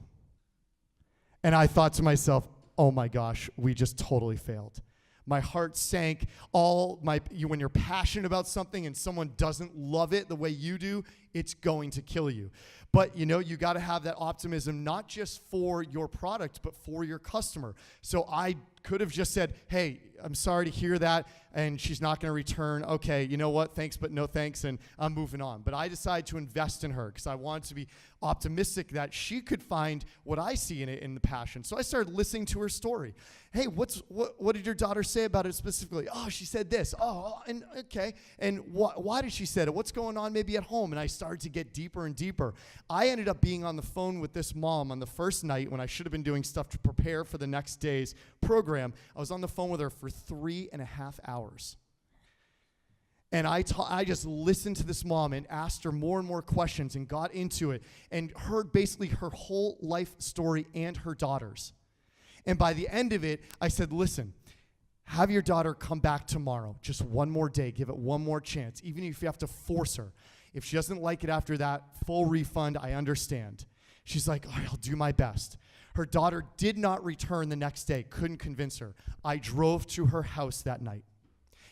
And I thought to myself, oh my gosh, we just totally failed. My heart sank. When you're passionate about something and someone doesn't love it the way you do, it's going to kill you. But you got to have that optimism, not just for your product, but for your customer. So I could have just said, hey, I'm sorry to hear that, and she's not going to return. Okay, you know what? Thanks, but no thanks, and I'm moving on. But I decided to invest in her because I wanted to be optimistic that she could find what I see in it in the passion. So I started listening to her story. Hey, what did your daughter say about it specifically? Oh, she said this. Oh, and okay. And why did she say it? What's going on maybe at home? And I started to get deeper and deeper. I ended up being on the phone with this mom on the first night when I should have been doing stuff to prepare for the next day's program. I was on the phone with her for 3.5 hours. And I just listened to this mom and asked her more and more questions and got into it and heard basically her whole life story and her daughter's. And by the end of it, I said, listen, have your daughter come back tomorrow. Just one more day. Give it one more chance, even if you have to force her. If she doesn't like it after that, full refund, I understand. She's like, all right, I'll do my best. Her daughter did not return the next day, couldn't convince her. I drove to her house that night,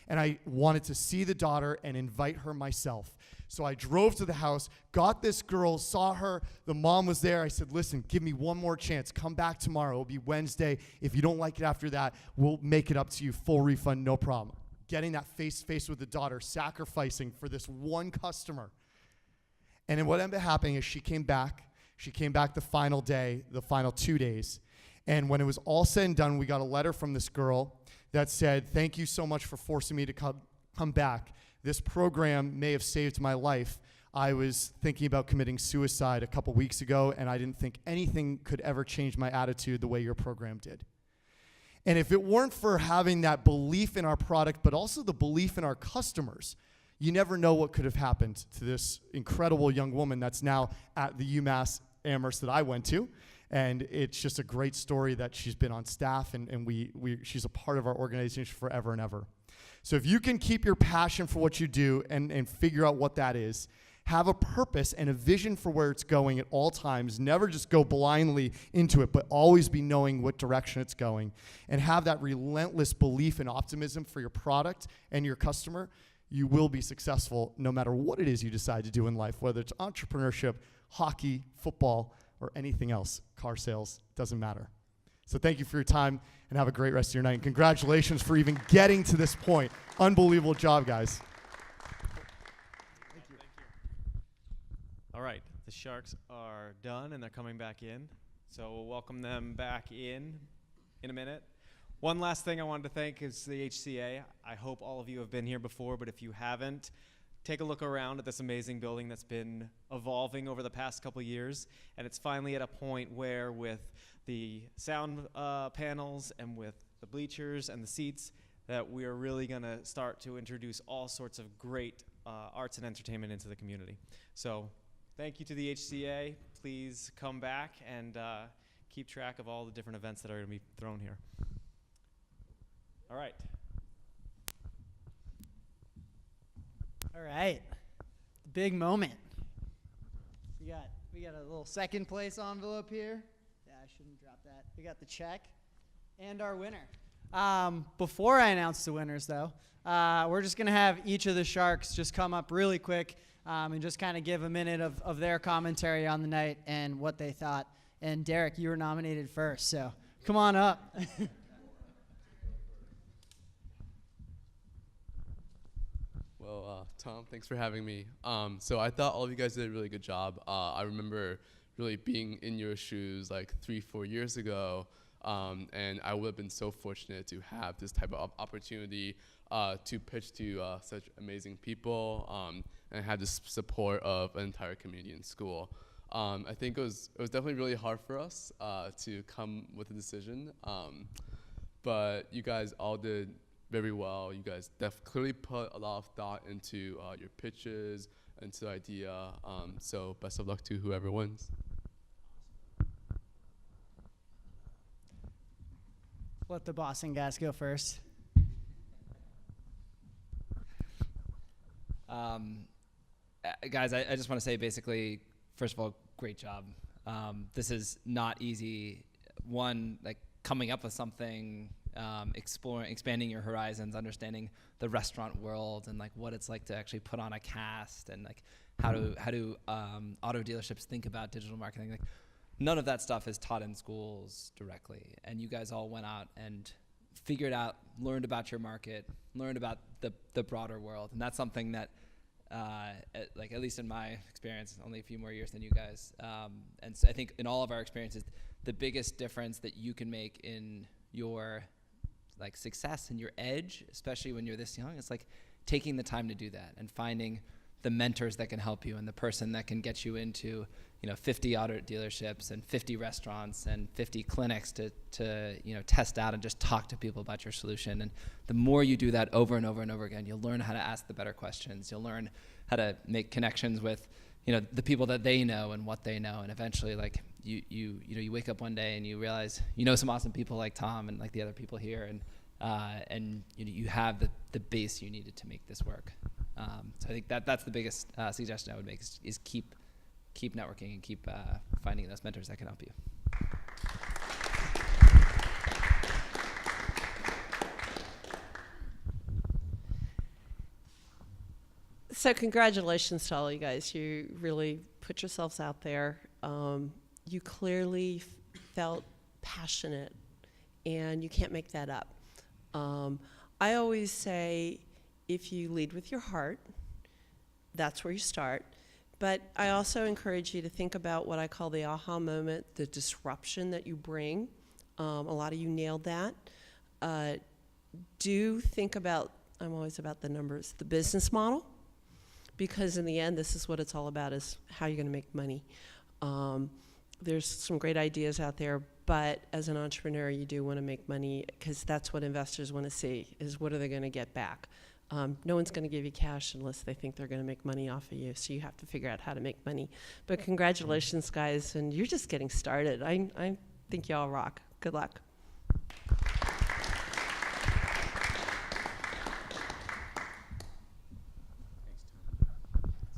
and I wanted to see the daughter and invite her myself. So I drove to the house, got this girl, saw her. The mom was there. I said, listen, give me one more chance. Come back tomorrow. It'll be Wednesday. If you don't like it after that, we'll make it up to you. Full refund, no problem. Getting that face-to-face with the daughter, sacrificing for this one customer. And then what ended up happening is she came back. She came back the final day, the final 2 days. And when it was all said and done, we got a letter from this girl that said, thank you so much for forcing me to come back. This program may have saved my life. I was thinking about committing suicide a couple weeks ago, and I didn't think anything could ever change my attitude the way your program did. And if it weren't for having that belief in our product, but also the belief in our customers, you never know what could have happened to this incredible young woman that's now at the UMass Amherst that I went to. And it's just a great story that she's been on staff, and she's a part of our organization forever and ever. So if you can keep your passion for what you do and figure out what that is, Have a purpose and a vision for where it's going at all times. Never just go blindly into it, but always be knowing what direction it's going. And have that relentless belief and optimism for your product and your customer. You will be successful no matter what it is you decide to do in life, whether it's entrepreneurship, hockey, football, or anything else. Car sales, doesn't matter. So thank you for your time, and have a great rest of your night. And congratulations for even getting to this point. Unbelievable job, guys. Thank you. All right, the Sharks are done, and they're coming back in. So we'll welcome them back in a minute. One last thing I wanted to thank is the HCA. I hope all of you have been here before, but if you haven't, take a look around at this amazing building that's been evolving over the past couple years, and it's finally at a point where with the sound panels and with the bleachers and the seats that we are really going to start to introduce all sorts of great arts and entertainment into the community. So thank you to the HCA. Please come back and keep track of all the different events that are going to be thrown here. All right. All right, the big moment. We got a little second place envelope here. Yeah, I shouldn't drop that. We got the check and our winner. Before I announce the winners, though, we're just gonna have each of the Sharks just come up really quick and just kind of give a minute of their commentary on the night and what they thought. And Derek, you were nominated first, so come on up. Well, Tom, thanks for having me. So I thought all of you guys did a really good job. I remember really being in your shoes like 3-4 years ago, and I would have been so fortunate to have this type of opportunity to pitch to such amazing people and have the support of an entire community in school. I think it was definitely really hard for us to come with a decision, but you guys all did very well. You guys clearly put a lot of thought into your pitches, into the idea. So best of luck to whoever wins. Let the Boston guys go first. Guys, I just want to say basically, first of all, great job. This is not easy. One, like coming up with something, exploring, expanding your horizons, understanding the restaurant world and like what it's like to actually put on a cast and like how do auto dealerships think about digital marketing. Like none of that stuff is taught in schools directly, and you guys all went out and figured out, learned about your market, learned about the broader world, and that's something that like at least in my experience, only a few more years than you guys, and so I think in all of our experiences, the biggest difference that you can make in your like success and your edge, especially when you're this young, it's like taking the time to do that and finding the mentors that can help you and the person that can get you into 50 auto dealerships and 50 restaurants and 50 clinics to test out and just talk to people about your solution. And the more you do that over and over and over again, you'll learn how to ask the better questions. You'll learn how to make connections with the people that they know and what they know, and eventually like you wake up one day and you realize some awesome people like Tom and like the other people here, and you have the base you needed to make this work. So I think that's the biggest suggestion I would make is keep networking and keep finding those mentors that can help you. So congratulations to all you guys. You really put yourselves out there. You clearly felt passionate, and you can't make that up. I always say, if you lead with your heart, that's where you start. But I also encourage you to think about what I call the aha moment, the disruption that you bring. A lot of you nailed that. Do think about, I'm always about the numbers, the business model, because in the end, this is what it's all about, is how you're going to make money. There's some great ideas out there, but as an entrepreneur, you do want to make money, because that's what investors want to see, is what are they going to get back. No one's going to give you cash unless they think they're going to make money off of you, so you have to figure out how to make money. But congratulations, guys, and you're just getting started. I think y'all rock. Good luck.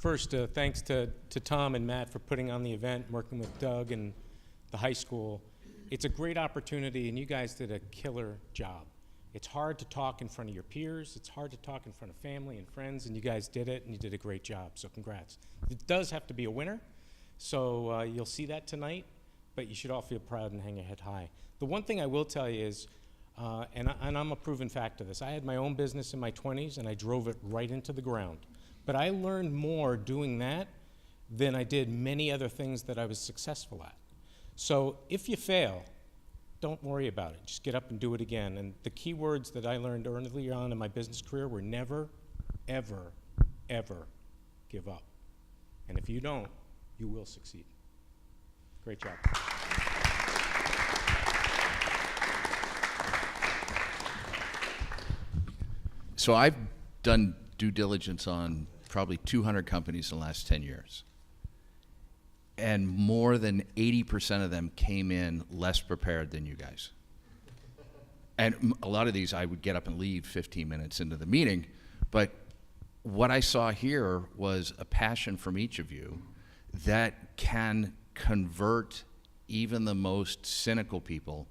First, thanks to Tom and Matt for putting on the event, working with Doug and the high school. It's a great opportunity, and you guys did a killer job. It's hard to talk in front of your peers. It's hard to talk in front of family and friends, and you guys did it, and you did a great job, so congrats. It does have to be a winner, so you'll see that tonight, but you should all feel proud and hang your head high. The one thing I will tell you is, and I'm a proven fact of this, I had my own business in my 20s, and I drove it right into the ground. But I learned more doing that than I did many other things that I was successful at. So if you fail, don't worry about it. Just get up and do it again. And the key words that I learned early on in my business career were never, ever, ever give up. And if you don't, you will succeed. Great job. So I've done due diligence on probably 200 companies in the last 10 years. And more than 80% of them came in less prepared than you guys. And a lot of these I would get up and leave 15 minutes into the meeting, but what I saw here was a passion from each of you that can convert even the most cynical people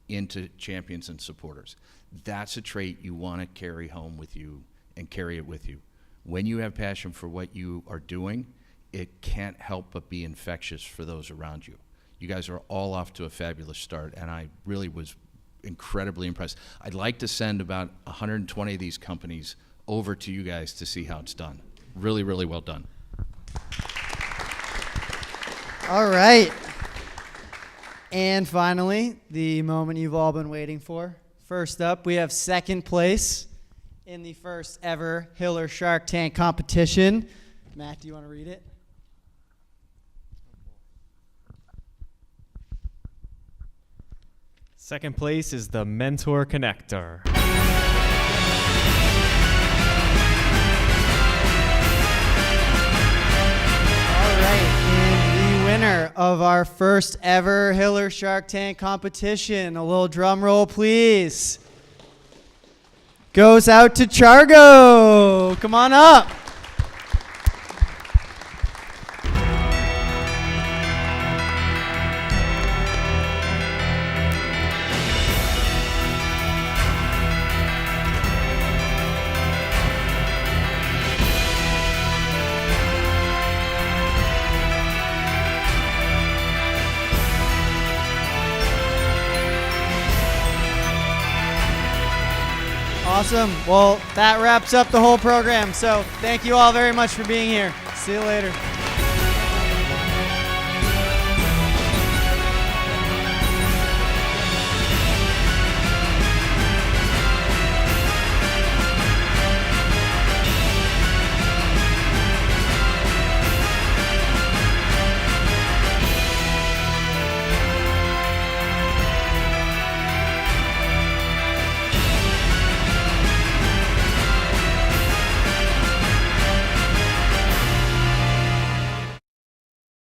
into champions and supporters. That's a trait you want to carry home with you and carry it with you. When you have passion for what you are doing, it can't help but be infectious for those around you. You guys are all off to a fabulous start, and I really was incredibly impressed. I'd like to send about 120 of these companies over to you guys to see how it's done. Really, really well done. All right. And finally, the moment you've all been waiting for. First up, we have second place in the first ever Hiller Shark Tank competition. Matt, do you want to read it? Second place is the Mentor Connector. All right, and the winner of our first ever Hiller Shark Tank competition, a little drum roll please, goes out to Chargo. Come on up. Awesome. Well, that wraps up the whole program. So thank you all very much for being here. See you later.